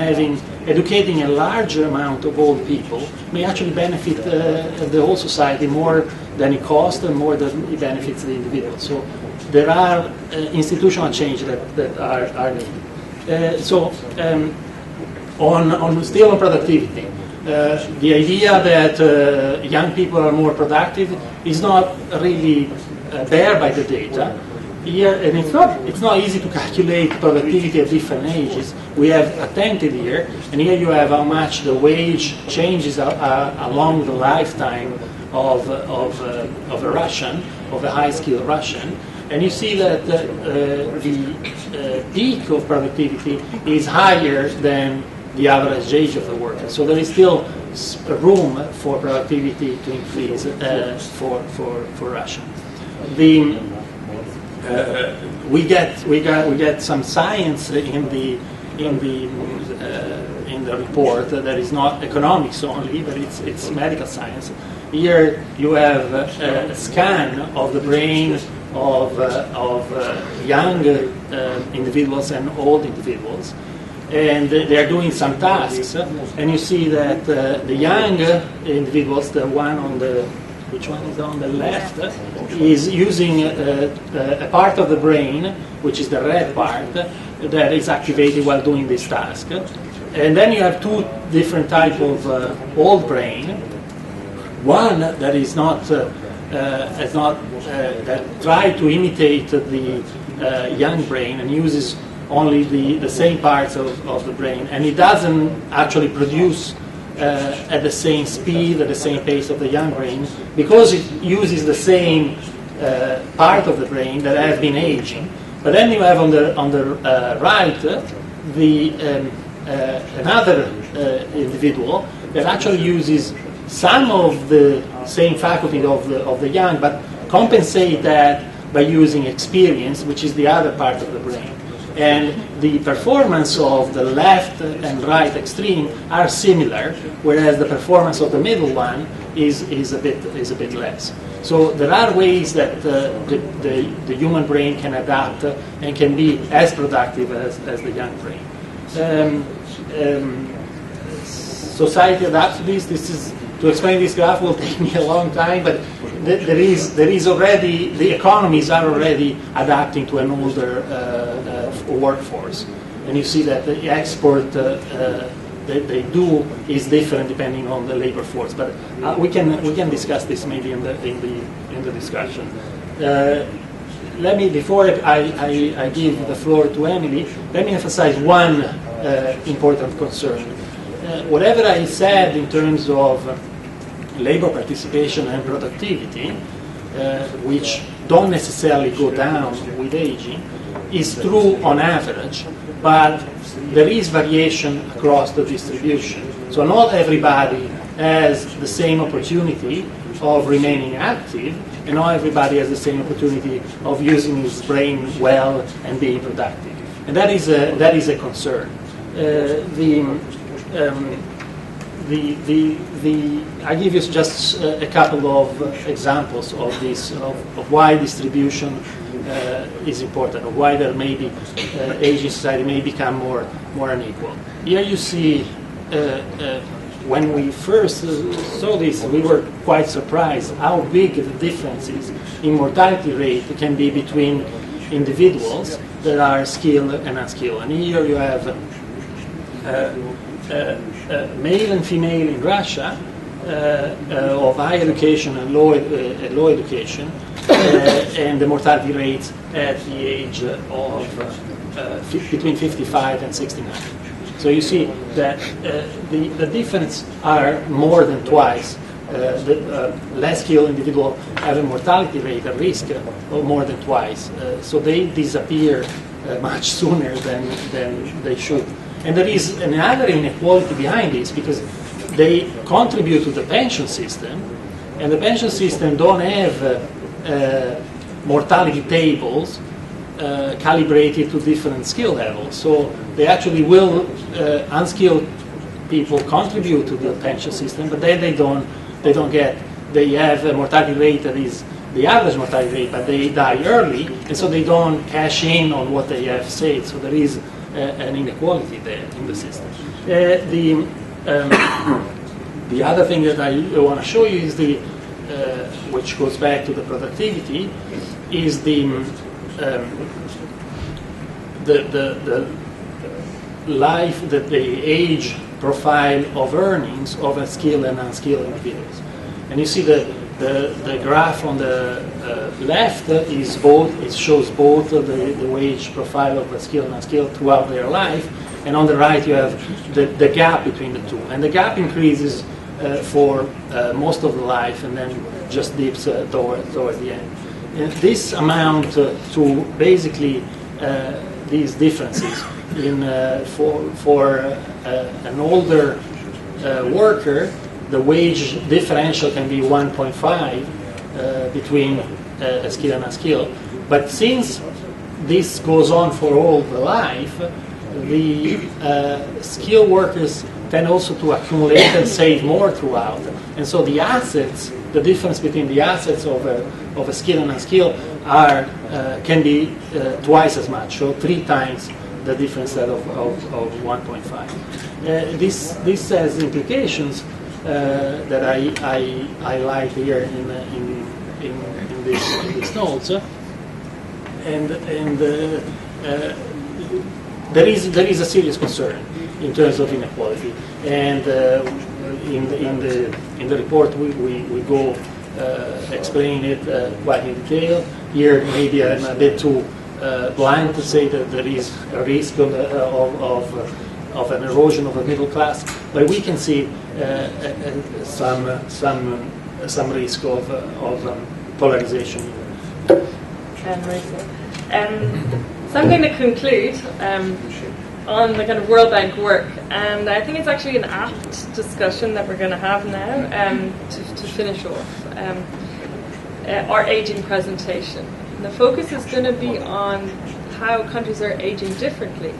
Speaker 6: educating a larger amount of old people may actually benefit the whole society more than it costs and more than it benefits the individual. So there are institutional changes that are needed. Still on productivity, the idea that young people are more productive is not really there by the data. Here, and it's not easy to calculate productivity at different ages. We have attempted here, and here you have how much the wage changes along the lifetime of a Russian, of a high-skilled Russian. And you see that the peak of productivity is higher than the average age of the worker. So there is still room for productivity to increase for Russia. We get some science in the report that is not economics only, but it's medical science. Here you have a scan of the brain of young individuals and old individuals, and they are doing some tasks, and you see that the young individuals, the one on the which one is on the left, is using a part of the brain, which is the red part, that is activated while doing this task. And then you have two different types of old brain. One that is not that try to imitate the young brain and uses only the same parts of the brain, and it doesn't actually produce at the same speed, at the same pace of the young brain, because it uses the same part of the brain that has been aging. But then you have on the right another individual that actually uses some of the same faculty of the young, but compensate that by using experience, which is the other part of the brain. And the performance of the left and right extreme are similar, whereas the performance of the middle one is a bit less. So there are ways that the human brain can adapt and can be as productive as the young brain. Society adapts to this. To explain this graph will take me a long time, but there is already, the economies are already adapting to an older workforce, and you see that the export they do is different depending on the labor force. But we can discuss this maybe in the discussion. let me, before I give the floor to Emily, let me emphasize one important concern. Whatever I said in terms of labor participation and productivity, which don't necessarily go down with aging, is true on average, but there is variation across the distribution. So not everybody has the same opportunity of remaining active, and not everybody has the same opportunity of using his brain well and being productive. And that is a concern. I give you just a couple of examples of this, of why distribution is important, or why there may be aging society may become more unequal. Here you see, when we first saw this, we were quite surprised how big the differences in mortality rate can be between individuals that are skilled and unskilled. And here you have male and female in Russia of high education and low education, and the mortality rates at the age of between 55 and 69. So you see that the difference are more than twice. The less skilled individual have a mortality rate, a risk of more than twice. So they disappear much sooner than they should. And there is another inequality behind this, because they contribute to the pension system, and the pension system don't have mortality tables calibrated to different skill levels. So they actually will, unskilled people contribute to the pension system, but then they don't get, they have a mortality rate that is the average mortality rate, but they die early, and so they don't cash in on what they have saved. So there is an inequality there in the system. The other thing that I want to show you is which goes back to the productivity, is the life, that the age profile of earnings of a skilled and unskilled individuals. And you see the graph on the left is both, it shows both the wage profile of a skilled and unskilled throughout their life, and on the right you have the gap between the two. And the gap increases for most of the life, and then just dips toward the end. And this amount to basically these differences in for an older worker, the wage differential can be 1.5 between a skilled and unskilled. But since this goes on for all the life, the skilled workers tend also to accumulate and save more throughout. And so the assets, the difference between the assets of a skilled and unskilled can be twice as much, so 3 times the difference that of 1.5. This has implications that I highlight here in these notes, and there is a serious concern in terms of inequality, and in the report we go explain it quite in detail. Here maybe I'm a bit too blind to say that there is a risk of an erosion of the middle class, but we can see some risk of polarization.
Speaker 7: So I'm going to conclude on the kind of World Bank work, and I think it's actually an apt discussion that we're going to have now to finish off our aging presentation. And the focus is going to be on how countries are aging differently,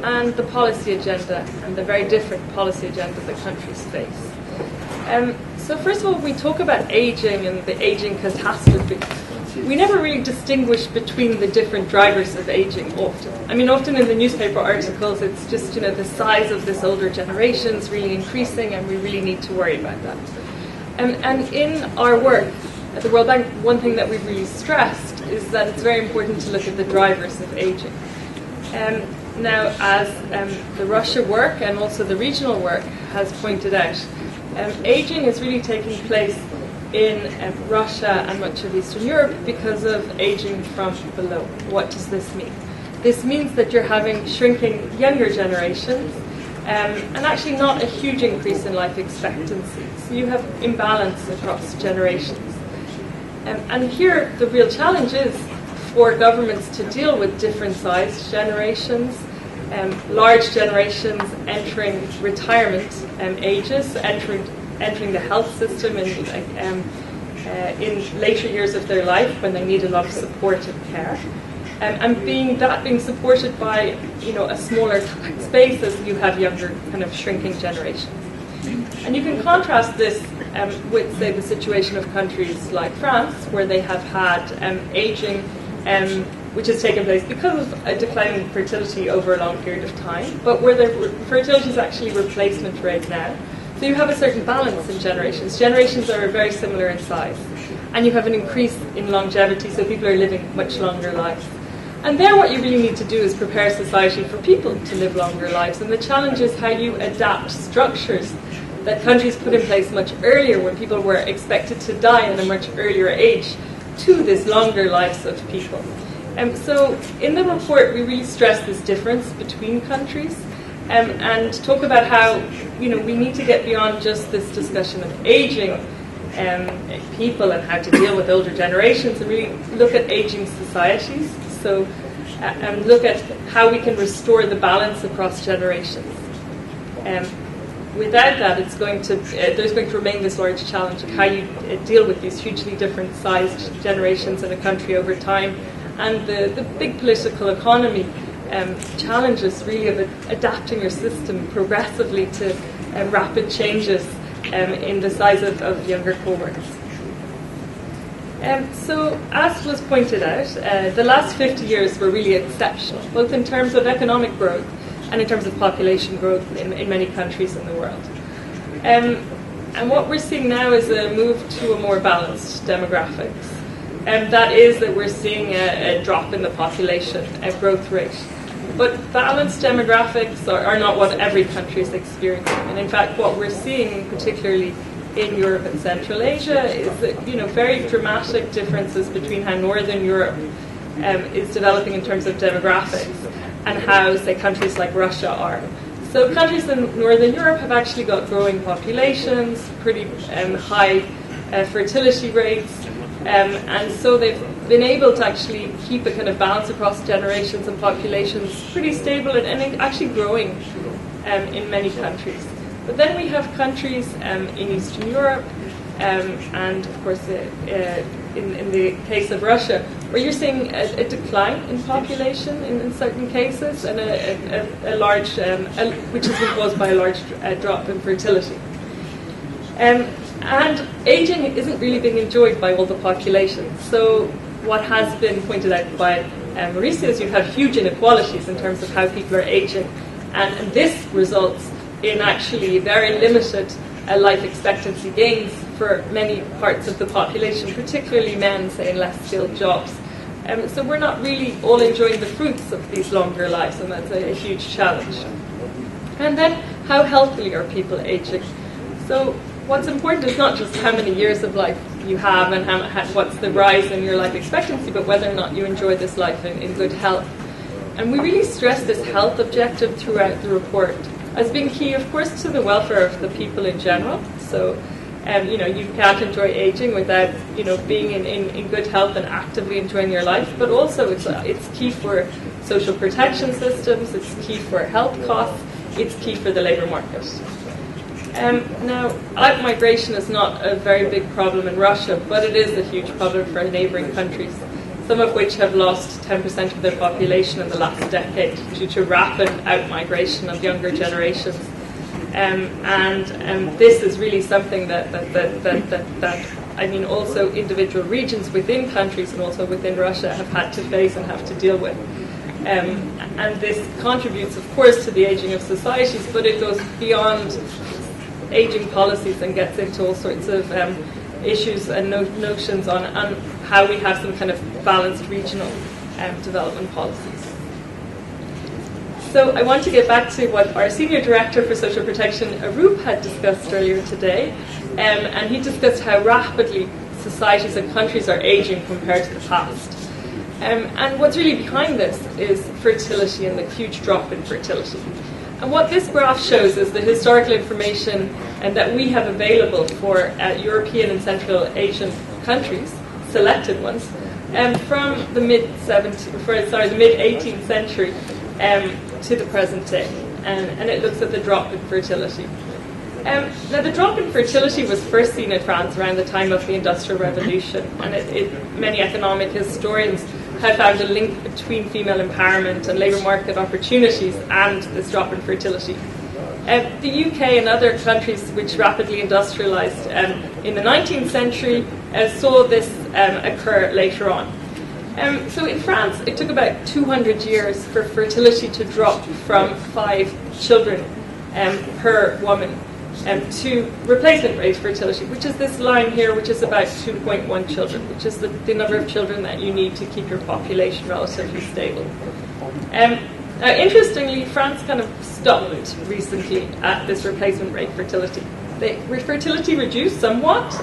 Speaker 7: and the policy agenda, and the very different policy agenda that countries face. So first of all, when we talk about aging and the aging catastrophe, we never really distinguish between the different drivers of aging often. I mean, often in the newspaper articles, it's just, the size of this older generation is really increasing, and we really need to worry about that. And in our work at the World Bank, one thing that we've really stressed is that it's very important to look at the drivers of aging. Now, as the Russia work and also the regional work has pointed out, aging is really taking place in Russia and much of Eastern Europe because of aging from below. What does this mean? This means that you're having shrinking younger generations and actually not a huge increase in life expectancy. So you have imbalance across generations. And here the real challenge is for governments to deal with different sized generations, large generations entering retirement ages, entering the health system in later years of their life when they need a lot of support and care, and being supported by a smaller tax base as you have younger kind of shrinking generations. And you can contrast this with, say, the situation of countries like France, where they have had aging, which has taken place because of a declining fertility over a long period of time, but where the fertility is actually replacement rate now. So you have a certain balance in generations. Generations are very similar in size. And you have an increase in longevity, so people are living much longer lives. And there what you really need to do is prepare society for people to live longer lives. And the challenge is how you adapt structures that countries put in place much earlier when people were expected to die at a much earlier age to this longer lives of people. So in the report we really stress this difference between countries and talk about how we need to get beyond just this discussion of aging people and how to deal with older generations and really look at aging societies. So and look at how we can restore the balance across generations. Without that, there's going to remain this large challenge of how you deal with these hugely different sized generations in a country over time, and the big political economy challenges really of adapting your system progressively to rapid changes in the size of younger cohorts. So, as was pointed out, the last 50 years were really exceptional, both in terms of economic growth and in terms of population growth in many countries in the world. And what we're seeing now is a move to a more balanced demographics. That is that we're seeing a drop in the population growth rate. But balanced demographics are not what every country is experiencing. And in fact, what we're seeing, particularly in Europe and Central Asia, is that, very dramatic differences between how Northern Europe is developing in terms of demographics and how, say, countries like Russia are. So countries in Northern Europe have actually got growing populations, pretty high fertility rates, and so they've been able to actually keep a kind of balance across generations and populations pretty stable and actually growing in many countries. But then we have countries in Eastern Europe and, of course, in the case of Russia, where you're seeing a decline in population in certain cases and a large, which has been caused by a large drop in fertility. And aging isn't really being enjoyed by all the population. So what has been pointed out by Mauricio is you have huge inequalities in terms of how people are aging, and this results in actually very limited life expectancy gains for many parts of the population, particularly men, say, in less skilled jobs. So we're not really all enjoying the fruits of these longer lives, and that's a huge challenge. And then, how healthily are people aging? So what's important is not just how many years of life you have and what's the rise in your life expectancy, but whether or not you enjoy this life in good health. And we really stress this health objective throughout the report as being key, of course, to the welfare of the people in general. So, you can't enjoy aging without, being in good health and actively enjoying your life. But also, it's key for social protection systems. It's key for health costs. It's key for the labour market. Now, out-migration is not a very big problem in Russia, but it is a huge problem for neighbouring countries, some of which have lost 10% of their population in the last decade due to rapid out-migration of younger generations. And this is really something that also individual regions within countries and also within Russia have had to face and have to deal with. And this contributes, of course, to the aging of societies, but it goes beyond aging policies and gets into all sorts of issues and notions on how we have some kind of balanced regional development policies. So I want to get back to what our Senior Director for Social Protection, Arup, had discussed earlier today. And he discussed how rapidly societies and countries are aging compared to the past. And what's really behind this is fertility and the huge drop in fertility. And what this graph shows is the historical information that we have available for European and Central Asian countries, selected ones, from the mid 18th century to the present day. And it looks at the drop in fertility. Now, the drop in fertility was first seen in France around the time of the Industrial Revolution, and many economic historians have found a link between female empowerment and labour market opportunities and this drop in fertility. The UK and other countries which rapidly industrialised in the 19th century saw this occur later on. So in France, it took about 200 years for fertility to drop from 5 children per woman to replacement rate fertility, which is this line here, which is about 2.1 children, which is the number of children that you need to keep your population relatively stable. Interestingly, France kind of stopped recently at this replacement rate fertility. Fertility reduced somewhat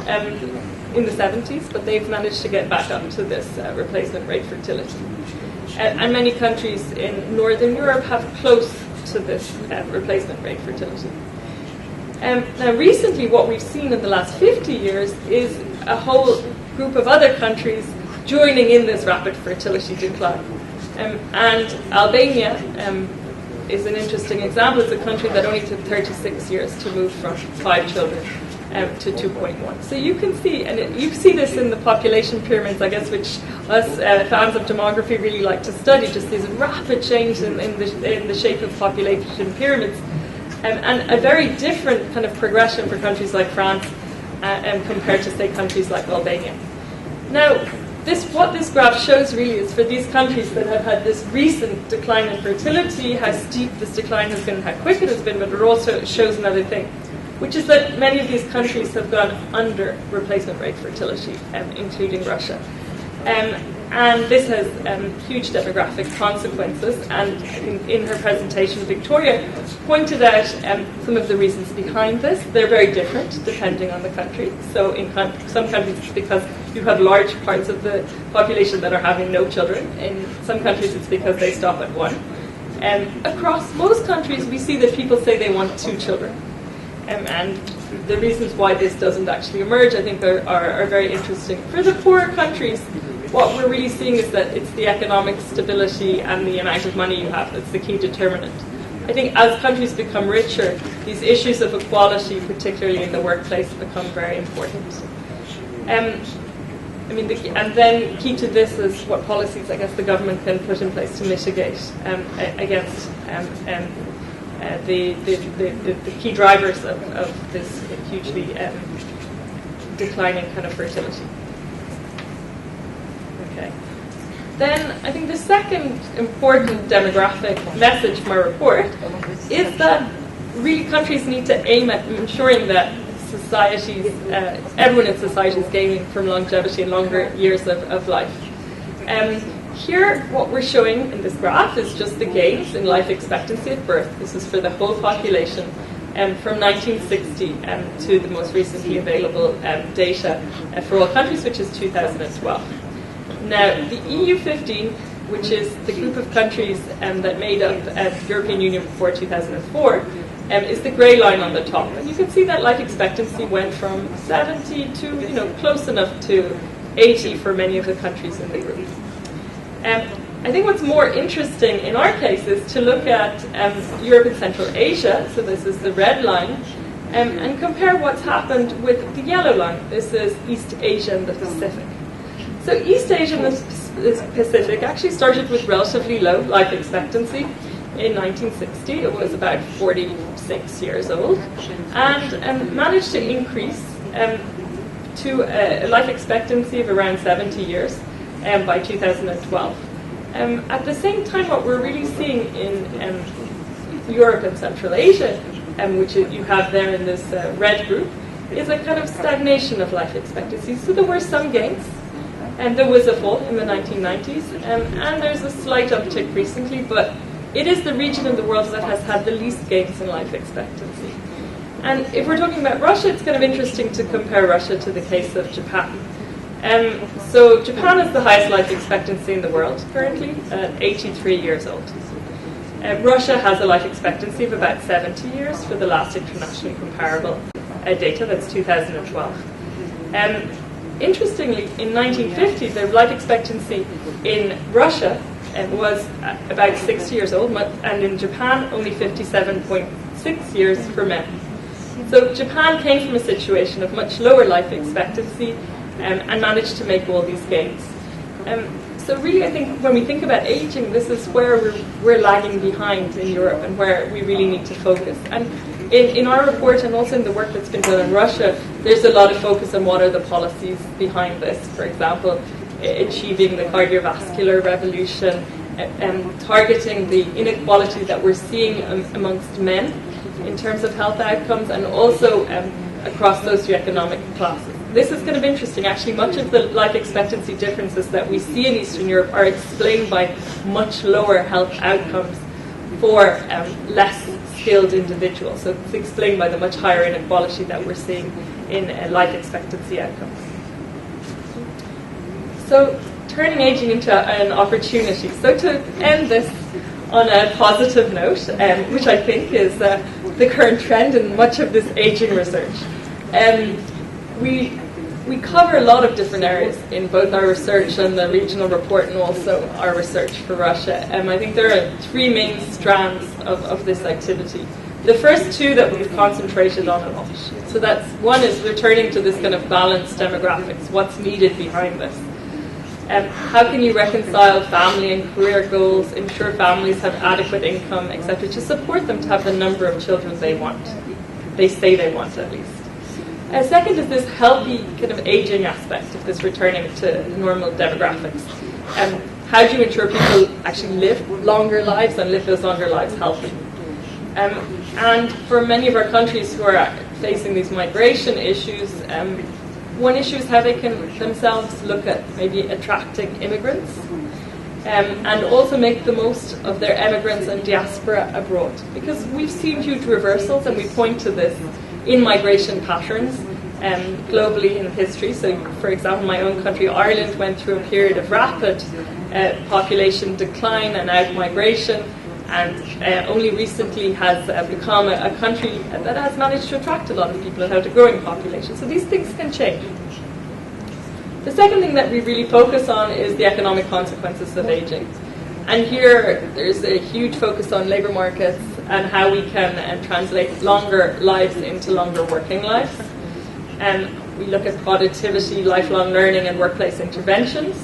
Speaker 7: in the 70s, but they've managed to get back up to this replacement rate fertility. And many countries in Northern Europe have close to this replacement rate fertility. Now, recently, what we've seen in the last 50 years is a whole group of other countries joining in this rapid fertility decline. And Albania is an interesting example. It's a country that only took 36 years to move from 5 children to 2.1. So you can see, and you see this in the population pyramids, I guess, which us fans of demography really like to study, just this rapid change in the shape of population pyramids. And a very different kind of progression for countries like France compared to, say, countries like Albania. Now, what this graph shows really is for these countries that have had this recent decline in fertility, how steep this decline has been, how quick it has been, but it also shows another thing, which is that many of these countries have gone under replacement rate fertility, including Russia. And this has huge demographic consequences. And in her presentation, Victoria pointed out some of the reasons behind this. They're very different depending on the country. So in some countries, it's because you have large parts of the population that are having no children. In some countries, it's because they stop at 1. Across most countries, we see that people say they want 2 children. And the reasons why this doesn't actually emerge, I think, are very interesting. For the poorer countries, what we're really seeing is that it's the economic stability and the amount of money you have that's the key determinant. I think as countries become richer, these issues of equality, particularly in the workplace, become very important. And then key to this is what policies, I guess, the government can put in place to mitigate against the key drivers of this hugely declining kind of fertility. Okay. Then I think the second important demographic message from our report is that really countries need to aim at ensuring that societies, everyone in society is gaining from longevity and longer years of life. Here, what we're showing in this graph is just the gains in life expectancy at birth. This is for the whole population from 1960 to the most recently available data for all countries, which is 2012. Now, the EU15, which is the group of countries that made up the European Union before 2004, is the grey line on the top. And you can see that life expectancy went from 70 to, close enough to 80 for many of the countries in the group. I think what's more interesting in our case is to look at Europe and Central Asia, so this is the red line, and compare what's happened with the yellow line. This is East Asia and the Pacific. So East Asia and the Pacific actually started with relatively low life expectancy. In 1960, it was about 46 years old, and managed to increase to a life expectancy of around 70 years by 2012. At the same time, what we're really seeing in Europe and Central Asia, which you have there in this red group, is a kind of stagnation of life expectancy. So there were some gains, and there was a fall in the 1990s, and there's a slight uptick recently, but it is the region in the world that has had the least gains in life expectancy. And if we're talking about Russia, it's kind of interesting to compare Russia to the case of Japan. So Japan has the highest life expectancy in the world currently, at 83 years old. Russia has a life expectancy of about 70 years for the last internationally comparable data, that's 2012. Interestingly, in 1950, the life expectancy in Russia was about 60 years old, and in Japan, only 57.6 years for men. So Japan came from a situation of much lower life expectancy and managed to make all these gains. So really, I think when we think about aging, this is where we're lagging behind in Europe and where we really need to focus. And in our report and also in the work that's been done in Russia, there's a lot of focus on what are the policies behind this. For example, achieving the cardiovascular revolution, targeting the inequality that we're seeing amongst men in terms of health outcomes, and also across socioeconomic classes. This is kind of interesting. Actually, much of the life expectancy differences that we see in Eastern Europe are explained by much lower health outcomes for less skilled individuals. So it's explained by the much higher inequality that we're seeing in life expectancy outcomes. So turning aging into an opportunity. So to end this on a positive note, which I think is the current trend in much of this aging research. We cover a lot of different areas in both our research and the regional report, and also our research for Russia. I think there are three main strands of this activity. The first two that we've concentrated on a lot. So that's one is returning to this kind of balanced demographics. What's needed behind this? How can you reconcile family and career goals, ensure families have adequate income, etc., to support them to have the number of children they want? They say they want, at least. Second is this healthy kind of aging aspect of this returning to normal demographics. How do you ensure people actually live longer lives and live those longer lives healthy? And for many of our countries who are facing these migration issues, one issue is how they can themselves look at maybe attracting immigrants and also make the most of their emigrants and diaspora abroad. Because we've seen huge reversals, and we point to this in migration patterns globally in history. So, for example, my own country, Ireland, went through a period of rapid population decline and out-migration, and only recently has become a country that has managed to attract a lot of people and has a growing population. So these things can change. The second thing that we really focus on is the economic consequences of aging. And here there's a huge focus on labour markets and how we can translate longer lives into longer working lives. We look at productivity, lifelong learning and workplace interventions.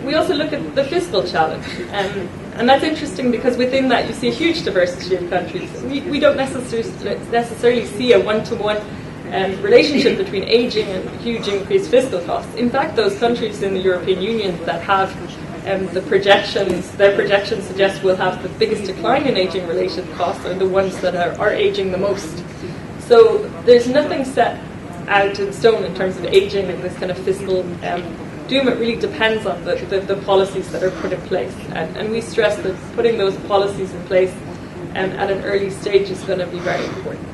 Speaker 7: We also look at the fiscal challenge. And that's interesting because within that you see a huge diversity of countries. We don't necessarily see a one-to-one relationship between aging and huge increased fiscal costs. In fact, those countries in the European Union that have their projections suggest will have the biggest decline in aging-related costs are the ones that are aging the most. So there's nothing set out in stone in terms of aging and this kind of fiscal doom. It really depends on the policies that are put in place. And we stress that putting those policies in place at an early stage is going to be very important.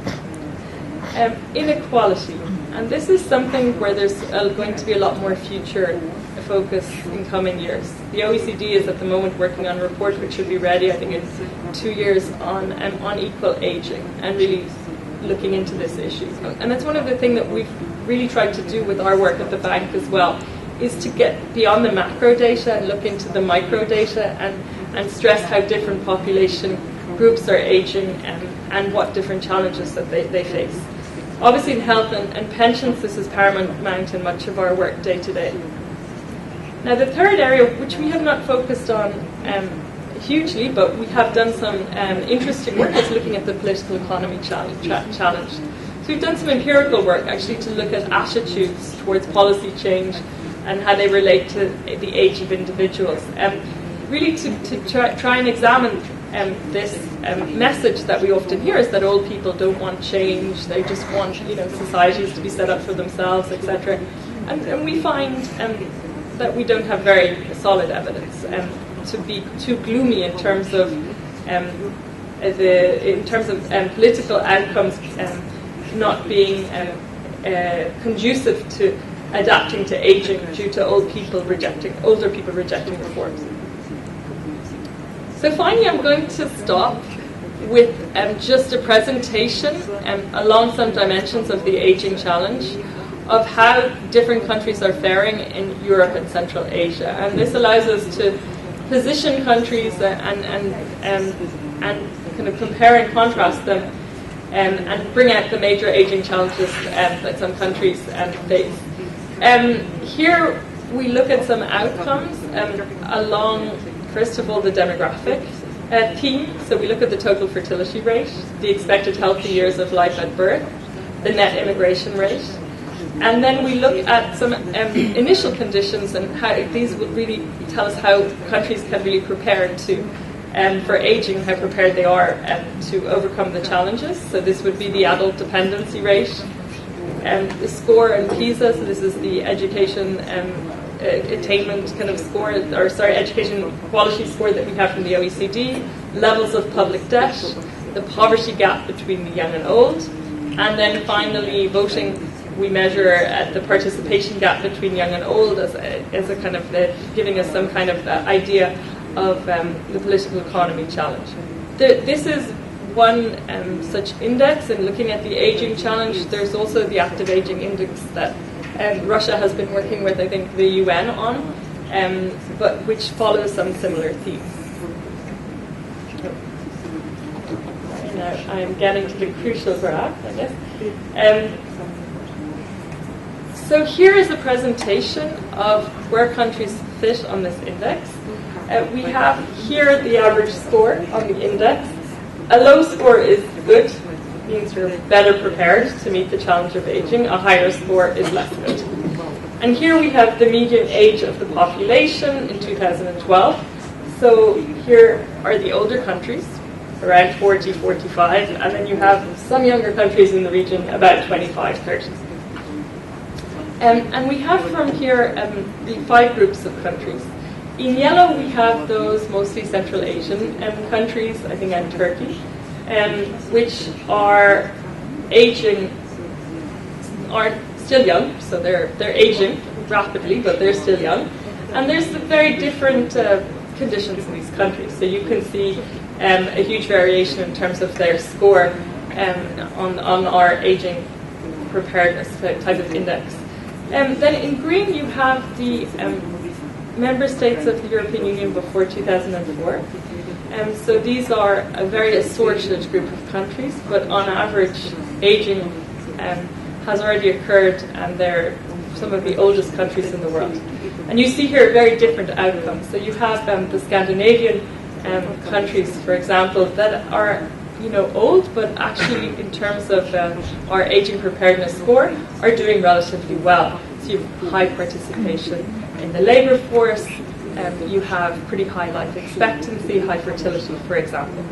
Speaker 7: Inequality. And this is something where there's going to be a lot more future focus in coming years. The OECD is at the moment working on a report which should be ready, I think, in 2 years on equal aging and really looking into this issue. And that's one of the things that we've really tried to do with our work at the bank as well, is to get beyond the macro data and look into the micro data and stress how different population groups are aging and what different challenges that they face. Obviously in health and pensions, this is paramount in much of our work day to day. Now the third area, which we have not focused on hugely, but we have done some interesting work, is looking at the political economy challenge. So we've done some empirical work actually to look at attitudes towards policy change and how they relate to the age of individuals. Really to try and examine this message that we often hear is that old people don't want change, they just want societies to be set up for themselves, etc. And we find that we don't have very solid evidence to be too gloomy in terms of in terms of political outcomes not being conducive to adapting to aging due to older people rejecting reforms. So finally, I'm going to stop with just a presentation along some dimensions of the aging challenge, of how different countries are faring in Europe and Central Asia. And this allows us to position countries and kind of compare and contrast them and bring out the major aging challenges that some countries face. Here we look at some outcomes along, first of all, the demographic theme. So we look at the total fertility rate, the expected healthy years of life at birth, the net immigration rate. And then we look at some initial conditions and how these would really tell us how countries can really prepare for aging, how prepared they are to overcome the challenges. So this would be the adult dependency rate, the score in PISA. So this is the education attainment kind of score, education quality score that we have from the OECD, levels of public debt, the poverty gap between the young and old, and then finally voting. We measure the participation gap between young and old as a kind of giving us some kind of idea of the political economy challenge. This is one such index, and looking at the aging challenge, there's also the active aging index that Russia has been working with, I think, the UN on, but which follows some similar themes. Now I'm getting to the crucial graph, I guess. So here is a presentation of where countries fit on this index. We have here the average score on the index. A low score is good, means you're better prepared to meet the challenge of aging. A higher score is less good. And here we have the median age of the population in 2012. So here are the older countries, around 40, 45, and then you have some younger countries in the region, about 25, 30. And we have from here the 5 groups of countries. In yellow, we have those mostly Central Asian countries, I think, and Turkey, which are aging, are still young, so they're aging rapidly, but they're still young. And there's very different conditions in these countries. So you can see a huge variation in terms of their score on our aging preparedness type of index. Then in green, you have the member states of the European Union before 2004. So these are a very assorted group of countries, but on average, aging has already occurred, and they're some of the oldest countries in the world. And you see here very different outcomes. So you have the Scandinavian countries, for example, that are old, but actually in terms of our aging preparedness score, are doing relatively well. So you have high participation in the labour force, you have pretty high life expectancy, high fertility, for example.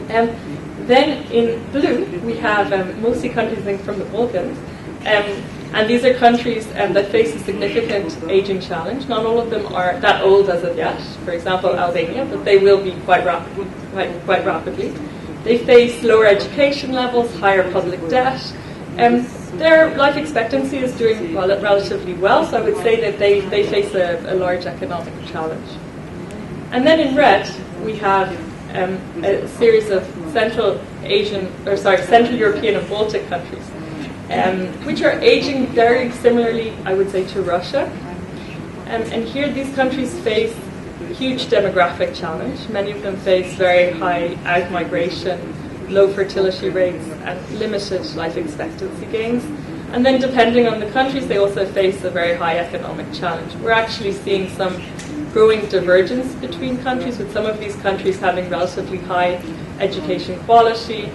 Speaker 7: Then in blue, we have mostly countries, I think, from the Balkans, and these are countries that face a significant aging challenge. Not all of them are that old as of yet, for example, Albania, but they will be quite rapidly. They face lower education levels, higher public debt. Their life expectancy is doing relatively well, so I would say that they face a large economic challenge. And then in red, we have a series of Central European and Baltic countries, which are aging very similarly, I would say, to Russia. And here these countries face huge demographic challenge. Many of them face very high out-migration, low fertility rates, and limited life expectancy gains. And then depending on the countries, they also face a very high economic challenge. We're actually seeing some growing divergence between countries, with some of these countries having relatively high education quality,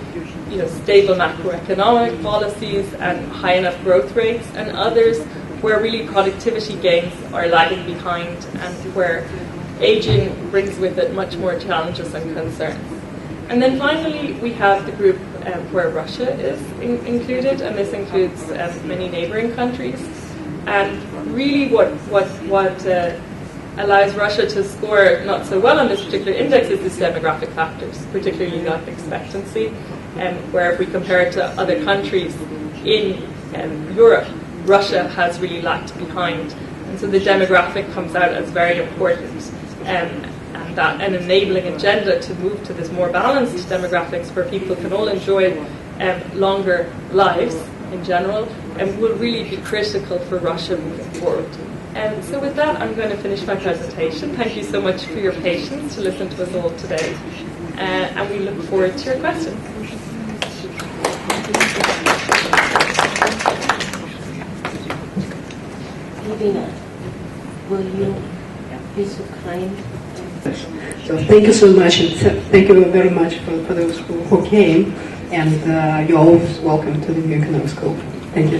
Speaker 7: stable macroeconomic policies and high enough growth rates, and others where really productivity gains are lagging behind and where aging brings with it much more challenges and concerns. And then finally, we have the group where Russia is included, and this includes many neighbouring countries. And really what allows Russia to score not so well on this particular index is these demographic factors, particularly life expectancy, where if we compare it to other countries in Europe, Russia has really lagged behind. And so the demographic comes out as very important, and that an enabling agenda to move to this more balanced demographics where people can all enjoy longer lives in general, and will really be critical for Russia moving forward. So with that, I'm going to finish my presentation. Thank you so much for your patience to listen to us all today, and we look forward to your questions.
Speaker 4: Irina, will you be so kind?
Speaker 8: So thank you so much, and thank you very much for those who came, and you're always welcome to the New Economic School. Thank you.